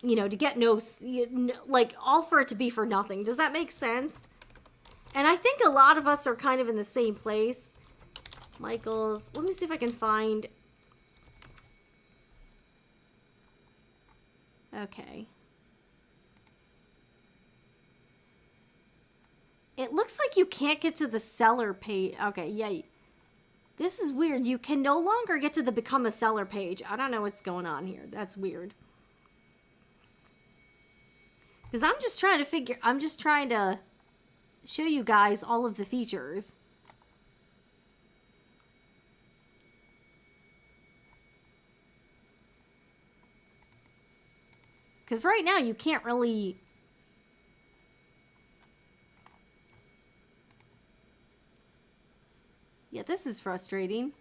You know, to get no, like, all for it to be for nothing. Does that make sense? And I think a lot of us are kind of in the same place. Michaels. Let me see if I can find... Okay. It looks like you can't get to the seller page. Okay, yeah. This is weird. You can no longer get to the Become a Seller page. I don't know what's going on here. That's weird. Because I'm just trying to show you guys all of the features. Because right now you can't really... Yeah, this is frustrating.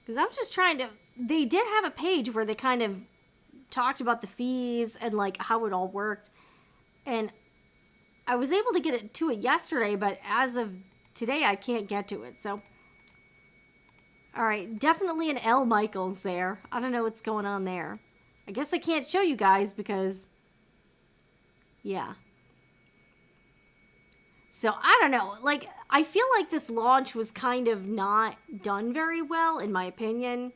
Because I'm just trying to... They did have a page where they kind of talked about the fees and, like, how it all worked. And I was able to get to it yesterday, but as of today, I can't get to it. So, alright, definitely an L. Michaels there. I don't know what's going on there. I guess I can't show you guys because... Yeah. So, I don't know. Like, I feel like this launch was kind of not done very well, in my opinion.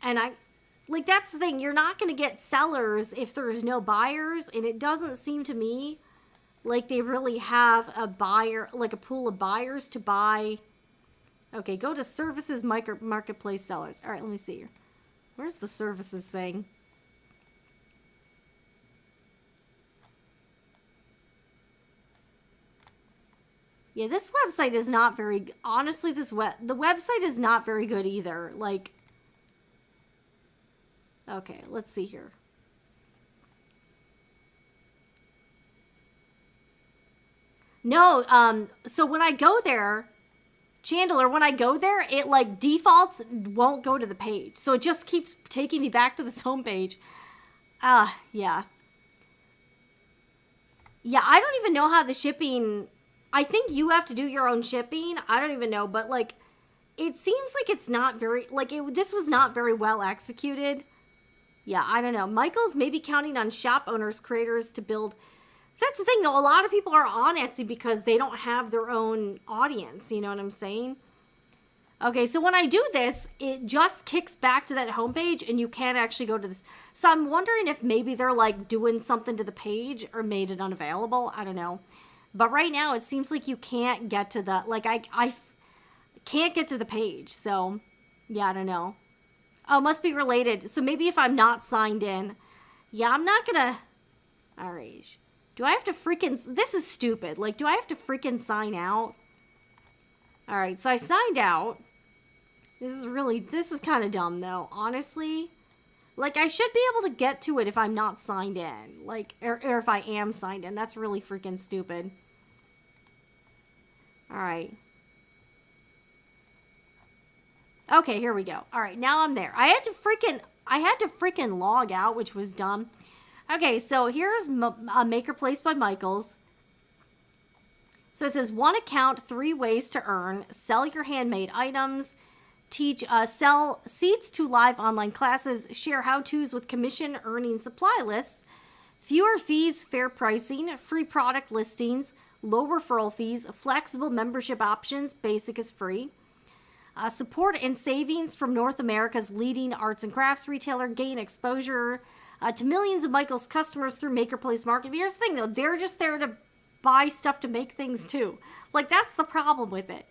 And like, that's the thing. You're not going to get sellers if there's no buyers. And it doesn't seem to me like they really have a buyer, like a pool of buyers to buy. Okay, go to services, marketplace sellers. All right, let me see here. Where's the services thing? Yeah, this website is not very... Honestly, the website is not very good either. Like... Okay, let's see here. No, so when I go there... Chandler, when I go there, it, like, defaults won't go to the page. So it just keeps taking me back to this homepage. Yeah. Yeah, I don't even know how the shipping... I think you have to do your own shipping. I don't even know, but, like, it seems like it's not very, like, this was not very well executed. Yeah, I don't know. Michael's maybe counting on shop owners, creators to build. That's the thing, though. A lot of people are on Etsy because they don't have their own audience. You know what I'm saying? Okay, so when I do this, it just kicks back to that homepage and you can't actually go to this. So I'm wondering if maybe they're like doing something to the page or made it unavailable. I don't know. But right now it seems like you can't get to the, like I can't get to the page. So yeah, I don't know. Oh, must be related. So maybe if I'm not signed in. Yeah, I'm not gonna. All right. Do I have to freaking, this is stupid. Like, do I have to freaking sign out? All right, so I signed out. This is kind of dumb though, honestly. Like, I should be able to get to it if I'm not signed in. Like, or if I am signed in. That's really freaking stupid. All right. Okay, here we go. All right, now I'm there. I had to freaking log out, which was dumb. Okay, so here's Maker Place by Michaels. So it says 1 account, 3 ways to earn, sell your handmade items, sell seats to live online classes, share how-tos with commission earning supply lists, fewer fees, fair pricing, free product listings, low referral fees, flexible membership options, basic is free. Support and savings from North America's leading arts and crafts retailer, gain exposure to millions of Michaels customers through Maker Place Market. Here's the thing though, they're just there to buy stuff to make things too. Like, that's the problem with it.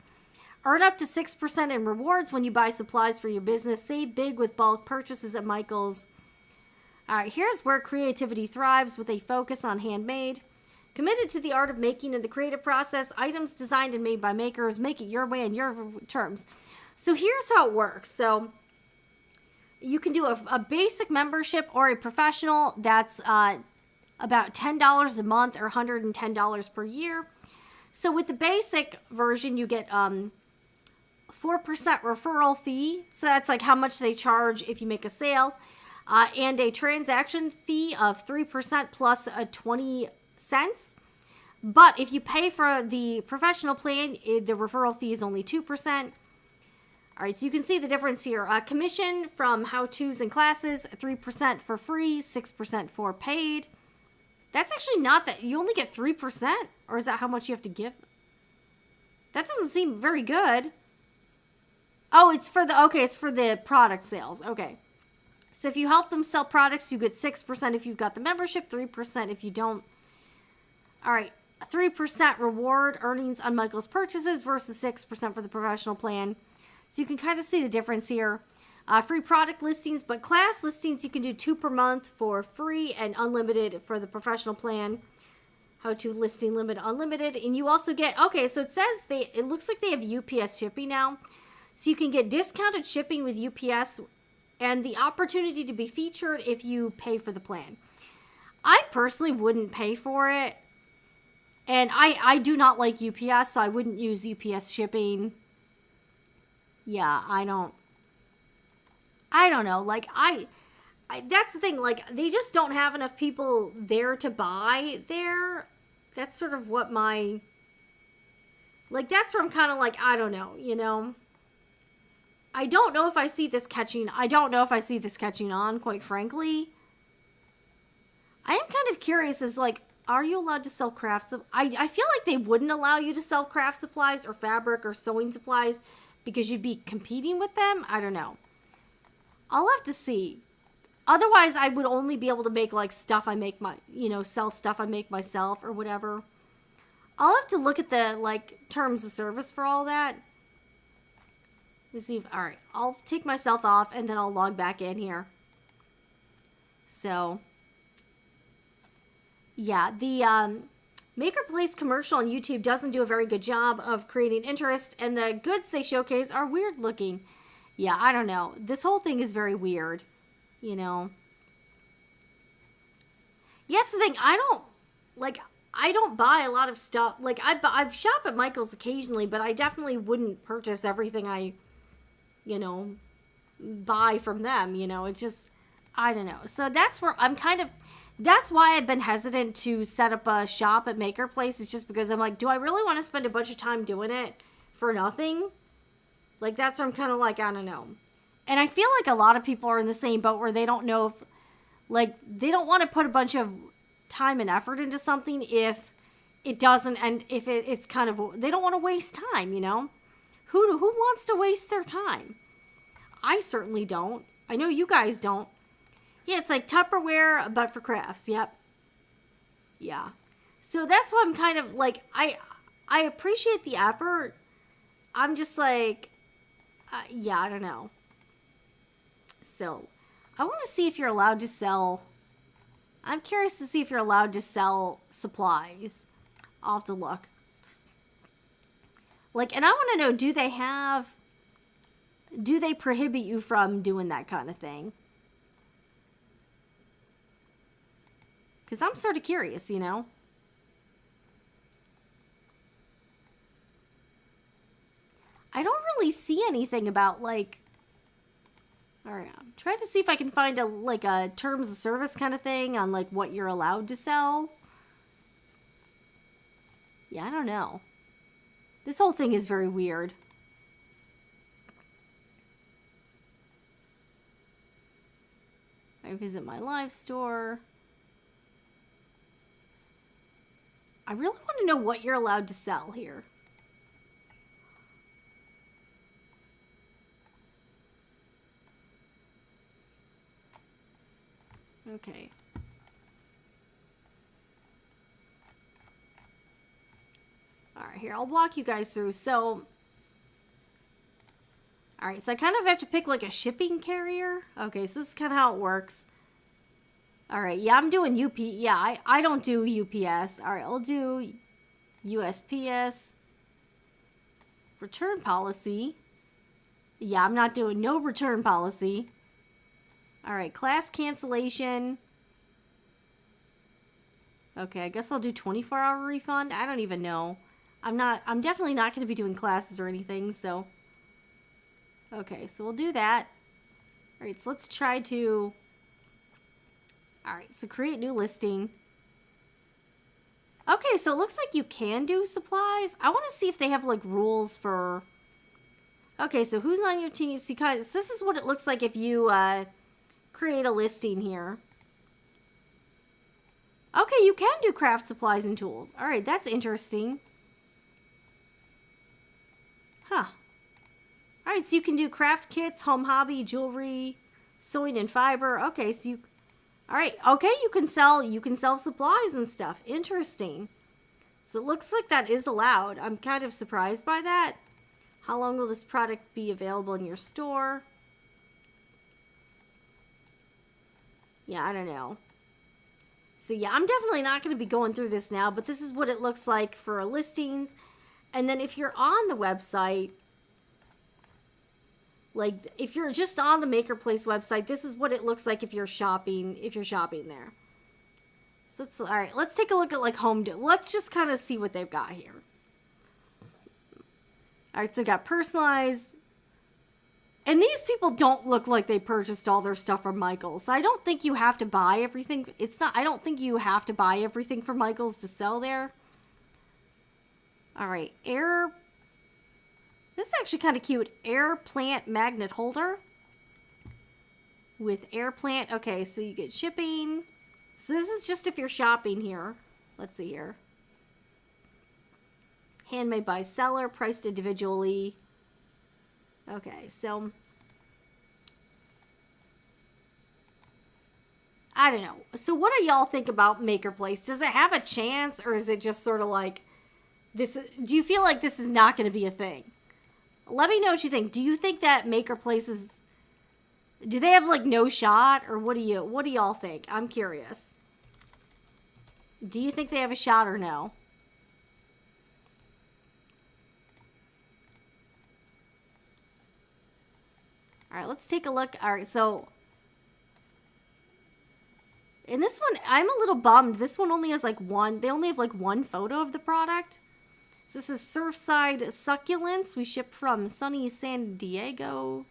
Earn up to 6% in rewards when you buy supplies for your business. Save big with bulk purchases at Michaels. All right, here's where creativity thrives with a focus on handmade. Committed to the art of making and the creative process. Items designed and made by makers. Make it your way and your terms. So here's how it works. So you can do a basic membership or a professional. That's about $10 a month or $110 per year. So with the basic version, you get 4% referral fee. So that's like how much they charge if you make a sale. And a transaction fee of 3% plus 20 cents. But if you pay for the professional plan, the referral fee is only 2%. All right, so you can see the difference here. Commission from how-tos and classes, 3% for free, 6% for paid. That's actually not that. You only get 3%? Or is that how much you have to give? That doesn't seem very good. Oh, it's for the product sales. Okay. So if you help them sell products, you get 6% if you've got the membership, 3% if you don't. All right, 3% reward earnings on Michael's purchases versus 6% for the professional plan. So you can kind of see the difference here. Free product listings, but class listings you can do 2 per month for free and unlimited for the professional plan. How to listing limit unlimited. And you also get, okay, so it says it looks like they have UPS shipping now. So you can get discounted shipping with UPS and the opportunity to be featured if you pay for the plan. I personally wouldn't pay for it. And I do not like UPS, so I wouldn't use UPS shipping. Yeah, I don't know. Like, I that's the thing. Like, they just don't have enough people there to buy there. That's sort of what that's where I'm kind of like, I don't know, you know. I don't know if I see this catching on, quite frankly. I am kind of curious as, like, are you allowed to sell crafts? I feel like they wouldn't allow you to sell craft supplies or fabric or sewing supplies because you'd be competing with them. I don't know. I'll have to see. Otherwise, I would only be able to make, like, stuff I make sell stuff I make myself or whatever. I'll have to look at the, like, terms of service for all that. Let's see all right, I'll take myself off and then I'll log back in here. So, yeah, the Maker Place commercial on YouTube doesn't do a very good job of creating interest, and the goods they showcase are weird looking. Yeah, I don't know. This whole thing is very weird, you know. Yeah, that's the thing. I don't buy a lot of stuff. Like, I've shop at Michael's occasionally, but I definitely wouldn't purchase everything I, buy from them, It's just, I don't know. So that's where that's why I've been hesitant to set up a shop at Maker Place. It's just because I'm like, do I really want to spend a bunch of time doing it for nothing? Like, that's where I'm kind of like, I don't know. And I feel like a lot of people are in the same boat where they don't know if, like, they don't want to put a bunch of time and effort into something if it doesn't, and if it's kind of, they don't want to waste time, Who wants to waste their time? I certainly don't. I know you guys don't. Yeah, it's like Tupperware, but for crafts. Yep. Yeah. So that's why I'm kind of like, I appreciate the effort. I'm just like, yeah, I don't know. So, I want to see if you're allowed to sell. I'm curious to see if you're allowed to sell supplies. I'll have to look. Like, and I want to know, do they prohibit you from doing that kind of thing? Because I'm sort of curious, you know? I don't really see anything about, like... Alright, I'm trying to see if I can find a terms of service kind of thing on, like, what you're allowed to sell. Yeah, I don't know. This whole thing is very weird. I visit my live store. I really want to know what you're allowed to sell here. Okay. Alright, here, I'll walk you guys through. So, alright, so I kind of have to pick like a shipping carrier. Okay, so this is kind of how it works. Alright, yeah, I'm doing UP. Yeah, I don't do UPS. Alright, I'll do USPS. Return policy. Yeah, I'm not doing no return policy. Alright, class cancellation. Okay, I guess I'll do 24-hour refund. I don't even know. I'm definitely not going to be doing classes or anything, so. Okay, so we'll do that. Alright, so let's try to. Alright, so create new listing. Okay, so it looks like you can do supplies. I want to see if they have, like, rules for. Okay, so who's on your team? See, so this is what it looks like if you, create a listing here. Okay, you can do craft supplies and tools. Alright, that's interesting. Huh. Alright, so you can do craft kits, home hobby, jewelry, sewing and fiber. Okay, so you... Alright, okay, you can sell supplies and stuff. Interesting. So it looks like that is allowed. I'm kind of surprised by that. How long will this product be available in your store? Yeah, I don't know. So yeah, I'm definitely not going to be going through this now, but this is what it looks like for listings. And then if you're on the website, like if you're just on the Maker Place website, this is what it looks like if you're shopping there. So all right, let's take a look at like let's just kind of see what they've got here. All right, so got personalized. And these people don't look like they purchased all their stuff from Michaels. So I don't think you have to buy everything. I don't think you have to buy everything from Michaels to sell there. Alright, this is actually kind of cute. Air plant magnet holder. With air plant. Okay, so you get shipping. So this is just if you're shopping here. Let's see here. Handmade by seller, priced individually. Okay, so I don't know. So what do y'all think about Maker Place? Does it have a chance, or is it just sort of like this? Do you feel like this is not going to be a thing? Let me know what you think. Do you think that Maker Place is? Do they have like no shot, or what do y'all think? I'm curious. Do you think they have a shot or no? All right, let's take a look. All right, so in this one, I'm a little bummed. This one only has like one. They only have like one photo of the product. So this is Surfside Succulents. We ship from sunny San Diego.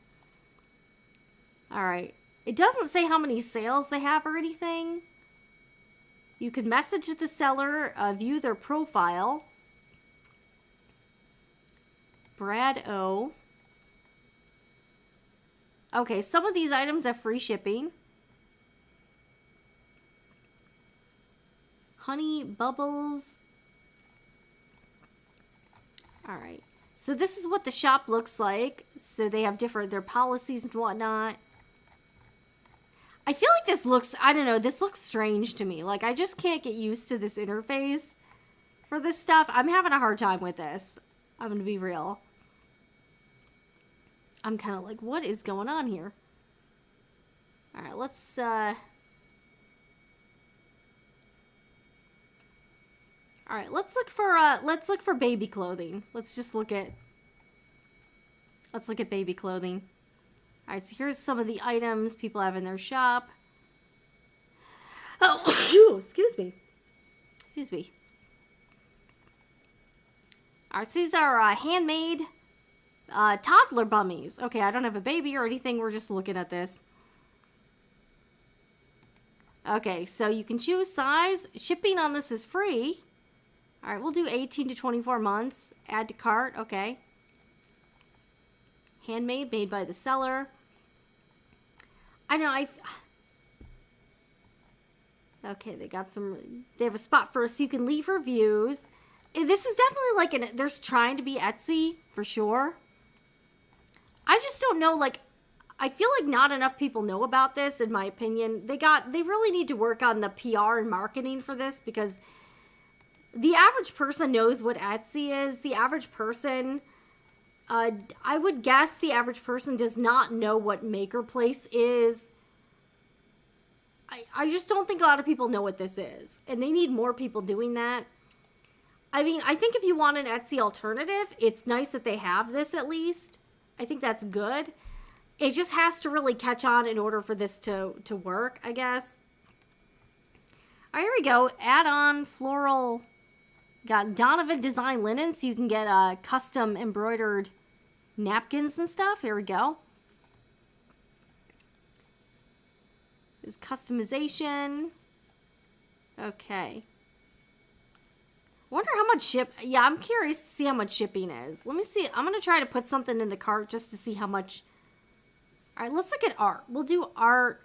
All right. It doesn't say how many sales they have or anything. You can message the seller, view their profile. Brad O. Okay, some of these items have free shipping. Honey Bubbles. Alright. So this is what the shop looks like. So they have their policies and whatnot. I feel like this looks, I don't know, this looks strange to me. Like, I just can't get used to this interface for this stuff. I'm having a hard time with this. I'm going to be real. I'm kind of like, what is going on here? All right, let's, all right, let's look for baby clothing. Let's look at baby clothing. All right, so here's some of the items people have in their shop. Oh, excuse me. Excuse me. All right, so these are handmade toddler bummies. Okay, I don't have a baby or anything. We're just looking at this. Okay, so you can choose size. Shipping on this is free. All right, we'll do 18 to 24 months. Add to cart. Okay. Handmade, made by the seller. I know, okay, they have a spot for us so you can leave reviews. This is definitely like there's trying to be Etsy, for sure. I just don't know, like, I feel like not enough people know about this, in my opinion. They really need to work on the PR and marketing for this, because the average person knows what Etsy is. The average person, I would guess the average person does not know what MakerPlace is. I just don't think a lot of people know what this is. And they need more people doing that. I mean, I think if you want an Etsy alternative, it's nice that they have this at least. I think that's good. It just has to really catch on in order for this to work, I guess. All right, here we go. Add-on floral. Got Donovan Design linen, so you can get custom embroidered napkins and stuff. Here we go. There's customization. Okay. Wonder how much yeah, I'm curious to see how much shipping is. Let me see. I'm going to try to put something in the cart just to see how much. All right, let's look at art. We'll do art.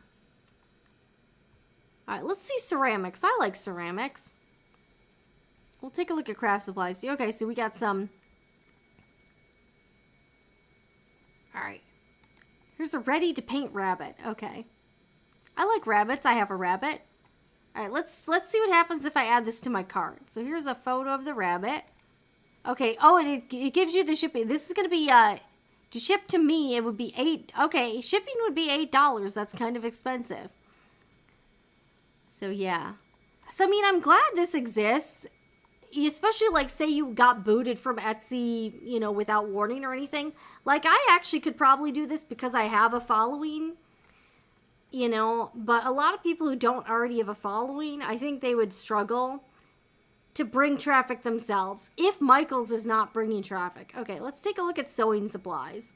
All right, let's see ceramics. I like ceramics. We'll take a look at craft supplies. Okay, so we got some. All right. Here's a ready-to-paint rabbit. Okay. I like rabbits. I have a rabbit. All right, let's see what happens if I add this to my cart. So here's a photo of the rabbit. Okay. Oh, and it gives you the shipping. This is going to be to ship to me. It would be $8. Okay, shipping would be $8. That's kind of expensive. So yeah. So I mean, I'm glad this exists. Especially, like, say you got booted from Etsy, you know, without warning or anything. Like, I actually could probably do this because I have a following, you know. But a lot of people who don't already have a following, I think they would struggle to bring traffic themselves if Michaels is not bringing traffic. Okay, let's take a look at sewing supplies.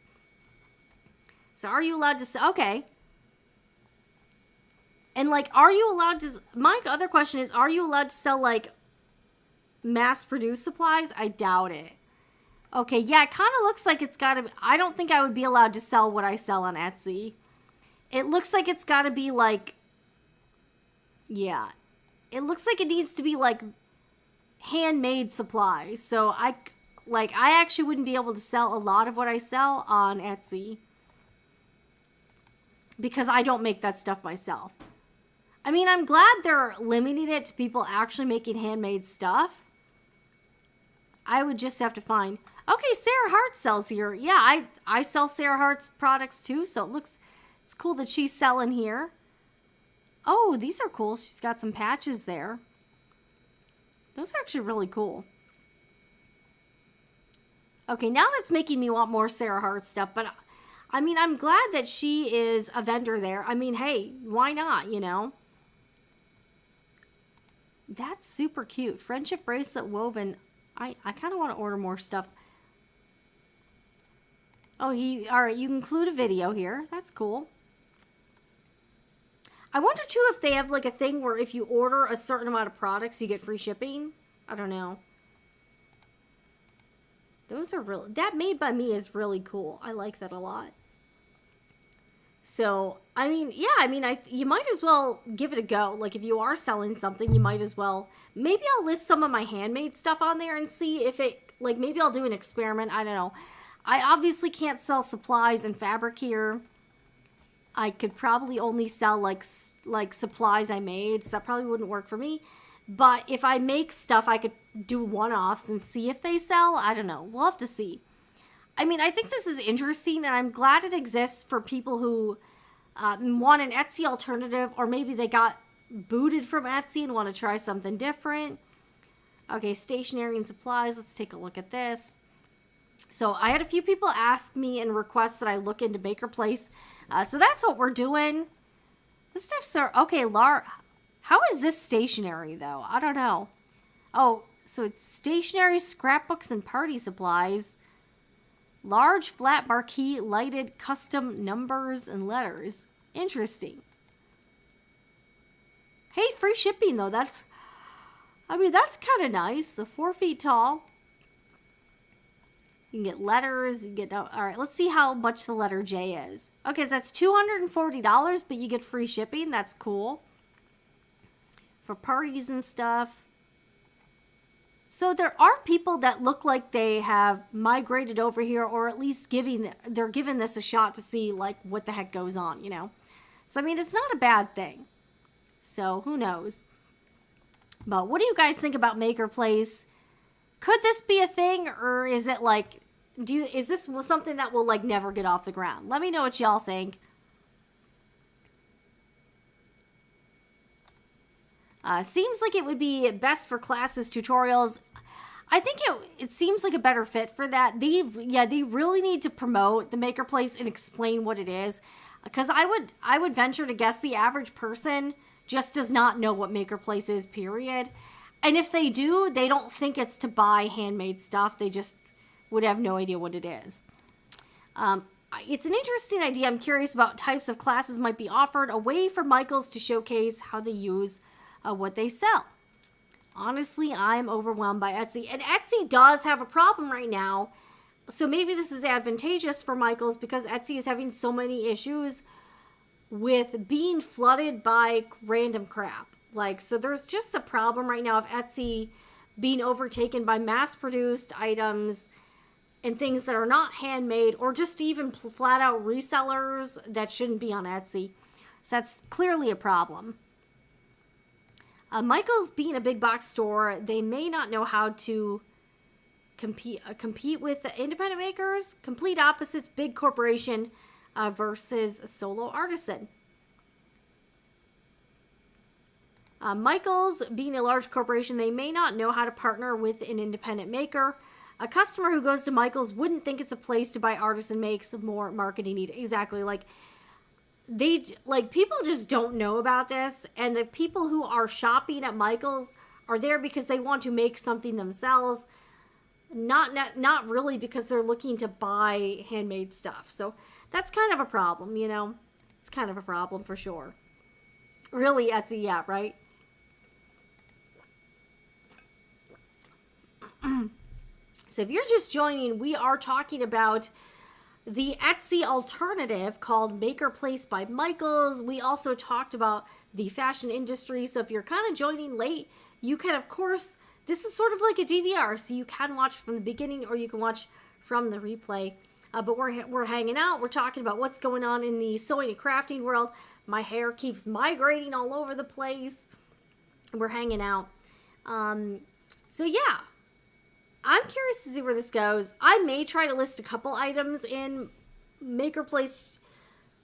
So, are you allowed to sell? Okay. And, like, are you allowed to... My other question is, are you allowed to sell, like, mass-produced supplies? I doubt it. Okay, yeah, it kind of looks like it's got to be... I don't think I would be allowed to sell what I sell on Etsy. It looks like it's got to be, like... Yeah. It looks like it needs to be, like, handmade supplies. So, I actually wouldn't be able to sell a lot of what I sell on Etsy. Because I don't make that stuff myself. I mean, I'm glad they're limiting it to people actually making handmade stuff. I would just have to find... Okay, Sarah Hart sells here. Yeah, I sell Sarah Hart's products too, so it's cool that she's selling here. Oh, these are cool. She's got some patches there. Those are actually really cool. Okay, now that's making me want more Sarah Hart stuff, but I mean, I'm glad that she is a vendor there. I mean, hey, why not, you know? That's super cute. Friendship bracelet woven. I kind of want to order more stuff. Oh, all right, you can include a video here. That's cool. I wonder, too, if they have, like, a thing where if you order a certain amount of products, you get free shipping. I don't know. Those are really... That Made by Me is really cool. I like that a lot. So, I mean, yeah, I mean, you might as well give it a go. Like, if you are selling something, you might as well... Maybe I'll list some of my handmade stuff on there and see if it like maybe I'll do an experiment. I don't know. I obviously can't sell supplies and fabric here. I could probably only sell like supplies I made, so that probably wouldn't work for me. But if I make stuff, I could do one-offs and see if they sell. I don't know. We'll have to see. I mean, I think this is interesting, and I'm glad it exists for people who want an Etsy alternative, or maybe they got booted from Etsy and want to try something different. Okay, stationery and supplies. Let's take a look at this. So I had a few people ask me and request that I look into Maker Place. So that's what we're doing. This stuff's okay. How is this stationery though? I don't know. Oh, so it's stationery, scrapbooks, and party supplies. Large flat marquee lighted custom numbers and letters. Interesting. Hey, free shipping though. That's kind of nice. So 4 feet tall. You can get letters. You get all right. Let's see how much the letter J is. Okay, so that's $240, but you get free shipping. That's cool. For parties and stuff. So there are people that look like they have migrated over here, or at least they're giving this a shot to see like what the heck goes on, you know. So I mean, it's not a bad thing. So who knows? But what do you guys think about Maker Place? Could this be a thing, or is it like, is this something that will like never get off the ground? Let me know what y'all think. Seems like it would be best for classes, tutorials. I think it seems like a better fit for that. They really need to promote the Maker Place and explain what it is, because I would venture to guess the average person just does not know what Maker Place is, period. And if they do, they don't think it's to buy handmade stuff. They just would have no idea what it is. It's an interesting idea. I'm curious about types of classes might be offered, a way for Michaels to showcase how they use what they sell. Honestly, I'm overwhelmed by Etsy. And Etsy does have a problem right now. So maybe this is advantageous for Michaels, because Etsy is having so many issues with being flooded by random crap. Like, so there's just the problem right now of Etsy being overtaken by mass-produced items and things that are not handmade, or just even flat-out resellers that shouldn't be on Etsy. So that's clearly a problem. Michaels being a big box store, they may not know how to compete with the independent makers. Complete opposites, big corporation versus solo artisan. Michaels being a large corporation, they may not know how to partner with an independent maker. A customer who goes to Michaels wouldn't think it's a place to buy artisan makes, more marketing need. Exactly. People just don't know about this, and the people who are shopping at Michaels are there because they want to make something themselves, not really because they're looking to buy handmade stuff. So that's kind of a problem, you know. It's kind of a problem for sure. Really, Etsy, yeah, right? So if you're just joining, we are talking about the Etsy alternative called Maker Place by Michaels. We also talked about the fashion industry. So if you're kind of joining late, you can, of course, this is sort of like a DVR. So you can watch from the beginning, or you can watch from the replay. But we're hanging out. We're talking about what's going on in the sewing and crafting world. My hair keeps migrating all over the place. We're hanging out. So yeah. I'm curious to see where this goes. I may try to list a couple items in Maker Place,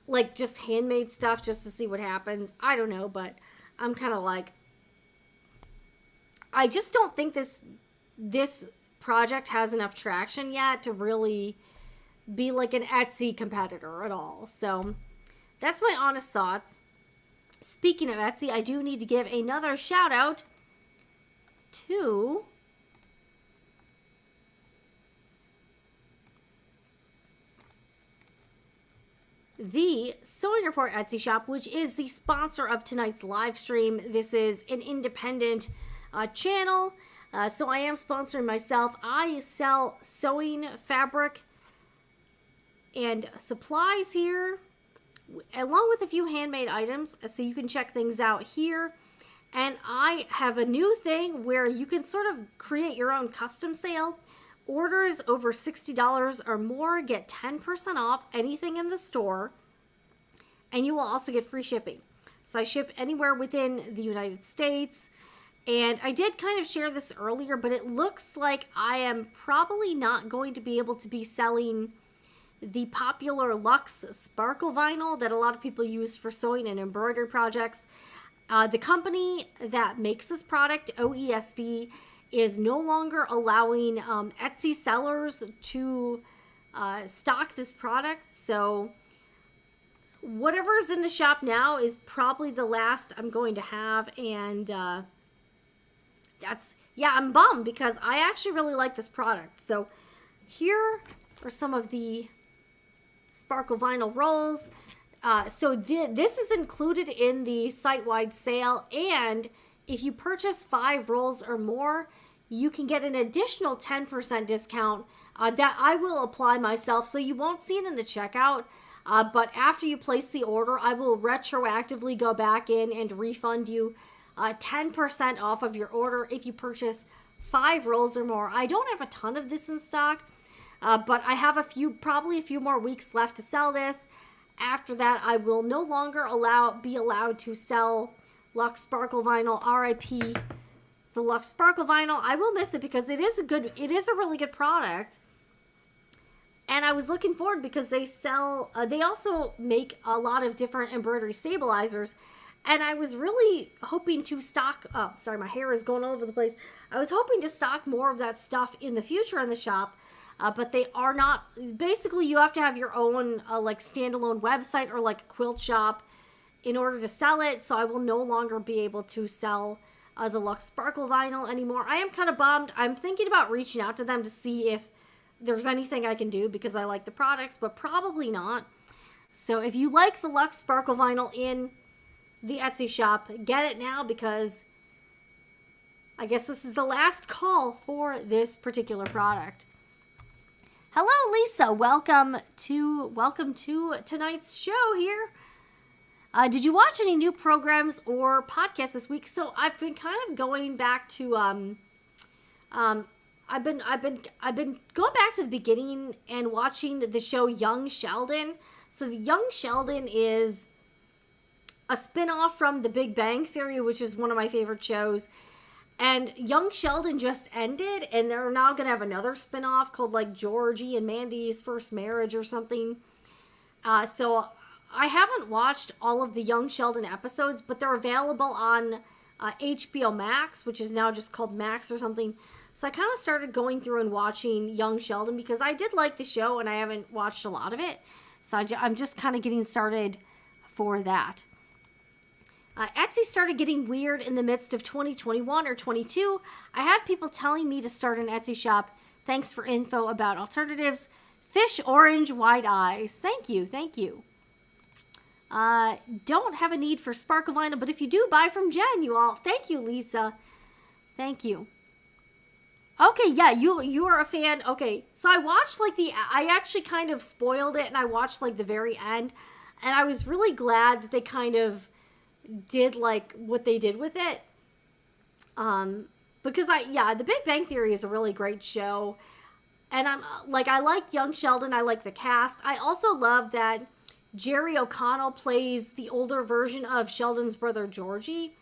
like just handmade stuff, just to see what happens. I don't know, but I'm kind of like, I just don't think this project has enough traction yet to really be like an Etsy competitor at all. So that's my honest thoughts. Speaking of Etsy, I do need to give another shout out to the Sewing Report Etsy shop, which is the sponsor of tonight's live stream. This is an independent channel, so I am sponsoring myself. I sell sewing fabric and supplies here, along with a few handmade items, so you can check things out here. And I have a new thing where you can sort of create your own custom sale, Orders over $60 or more get 10% off anything in the store, and you will also get free shipping. So I ship anywhere within the United States. And I did kind of share this earlier, but it looks like I am probably not going to be able to be selling the popular Luxe Sparkle Vinyl that a lot of people use for sewing and embroidery projects. The company that makes this product, OESD, is no longer allowing Etsy sellers to stock this product. So whatever's in the shop now is probably the last I'm going to have. And I'm bummed because I actually really like this product. So here are some of the Sparkle Vinyl rolls. This is included in the site-wide sale, and if you purchase 5 rolls or more, you can get an additional 10% discount that I will apply myself, so you won't see it in the checkout, but after you place the order, I will retroactively go back in and refund you 10% off of your order if you purchase 5 rolls or more. I don't have a ton of this in stock, but I have probably a few more weeks left to sell this. After that, I will no longer be allowed to sell Luxe Sparkle Vinyl. RIP the Luxe Sparkle Vinyl. I will miss it because it is a really good product. And I was looking forward because they also make a lot of different embroidery stabilizers. And I was really hoping to stock, my hair is going all over the place. I was hoping to stock more of that stuff in the future in the shop. But they are not. Basically, you have to have your own standalone website or like a quilt shop in order to sell it. So I will no longer be able to sell the Luxe Sparkle Vinyl anymore. I am kind of bummed. I'm thinking about reaching out to them to see if there's anything I can do because I like the products, but probably not. So if you like the Luxe Sparkle Vinyl in the Etsy shop, get it now because I guess this is the last call for this particular product. Hello, Lisa. Welcome to tonight's show here. Did you watch any new programs or podcasts this week? So I've been kind of going back to I've been going back to the beginning and watching the show Young Sheldon. So the Young Sheldon is a spin-off from The Big Bang Theory, which is one of my favorite shows. And Young Sheldon just ended, and they're now going to have another spinoff called, like, Georgie and Mandy's First Marriage or something. So I haven't watched all of the Young Sheldon episodes, but they're available on HBO Max, which is now just called Max or something. So I kind of started going through and watching Young Sheldon because I did like the show, and I haven't watched a lot of it. So I'm just kind of getting started for that. Etsy started getting weird in the midst of 2021 or 22. I had people telling me to start an Etsy shop. Thanks for info about alternatives. Fish orange wide eyes. Thank you. Don't have a need for Sparkle Vinyl, but if you do, buy from Jen, you all. Thank you, Lisa. Thank you. Okay, yeah, you are a fan. Okay, so I watched I actually kind of spoiled it, and I watched like the very end, and I was really glad that they kind of did like what they did with it, because The Big Bang Theory is a really great show, and I like Young Sheldon. I like the cast. I also love that Jerry O'Connell plays the older version of Sheldon's brother Georgie.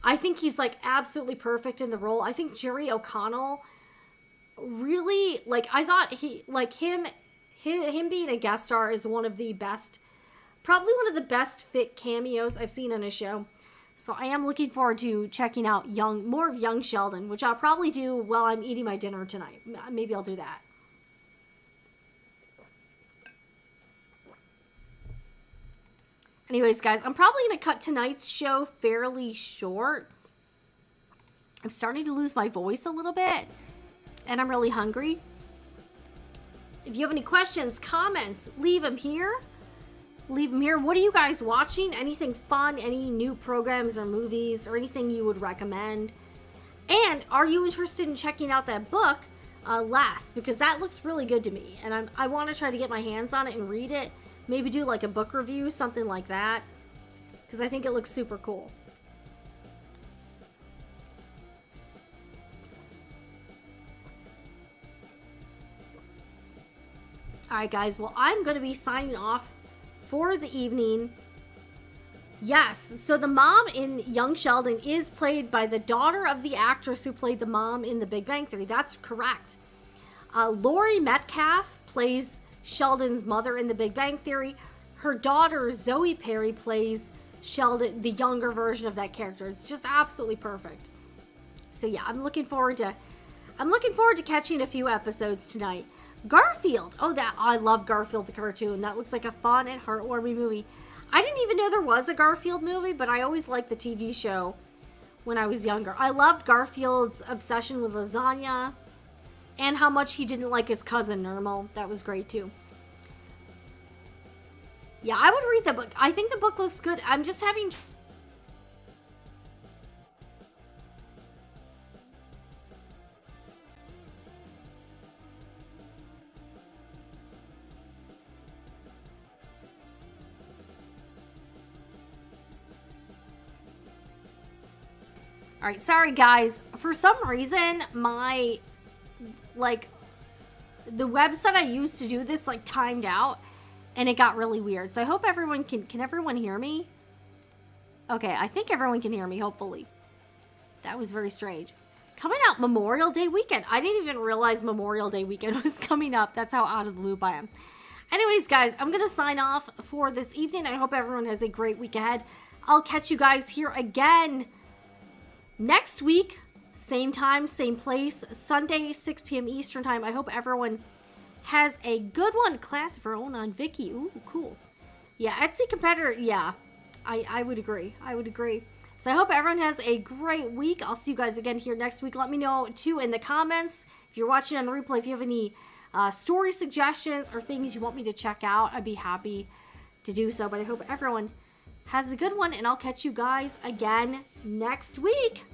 I think he's like absolutely perfect in the role. I think Jerry O'Connell really, I thought him being a guest star is one of the best, probably one of the best fit cameos I've seen on a show. So I am looking forward to checking out more of Young Sheldon, which I'll probably do while I'm eating my dinner tonight. Maybe I'll do that. Anyways, guys, I'm probably going to cut tonight's show fairly short. I'm starting to lose my voice a little bit, and I'm really hungry. If you have any questions, comments, leave them here. What are you guys watching? Anything fun? Any new programs or movies or anything you would recommend? And are you interested in checking out that book, Last? Because that looks really good to me. And I want to try to get my hands on it and read it. Maybe do like a book review, something like that. Because I think it looks super cool. Alright, guys. Well, I'm going to be signing off for the evening. Yes, so the mom in Young Sheldon is played by the daughter of the actress who played the mom in The Big Bang Theory. That's correct. Laurie Metcalf plays Sheldon's mother in The Big Bang Theory. Her daughter, Zoe Perry, plays Sheldon, the younger version of that character. It's just absolutely perfect. So yeah, I'm looking forward to catching a few episodes tonight. Garfield. Oh, I love Garfield the cartoon. That looks like a fun and heartwarming movie. I didn't even know there was a Garfield movie, but I always liked the TV show when I was younger. I loved Garfield's obsession with lasagna and how much he didn't like his cousin Nermal. That was great too. Yeah, I would read the book. I think the book looks good. I'm just having... Alright, sorry guys. For some reason, the website I used to do this, timed out, and it got really weird. So I hope everyone can everyone hear me? Okay, I think everyone can hear me, hopefully. That was very strange. Coming out Memorial Day weekend. I didn't even realize Memorial Day weekend was coming up. That's how out of the loop I am. Anyways, guys, I'm going to sign off for this evening. I hope everyone has a great week ahead. I'll catch you guys here again next week, same time, same place, Sunday, 6 p.m. Eastern time. I hope everyone has a good one. Class of her own on Viki. Ooh, cool. Yeah, Etsy competitor. Yeah, I would agree. I would agree. So I hope everyone has a great week. I'll see you guys again here next week. Let me know, too, in the comments. If you're watching on the replay, if you have any story suggestions or things you want me to check out, I'd be happy to do so. But I hope everyone has a good one, and I'll catch you guys again next week.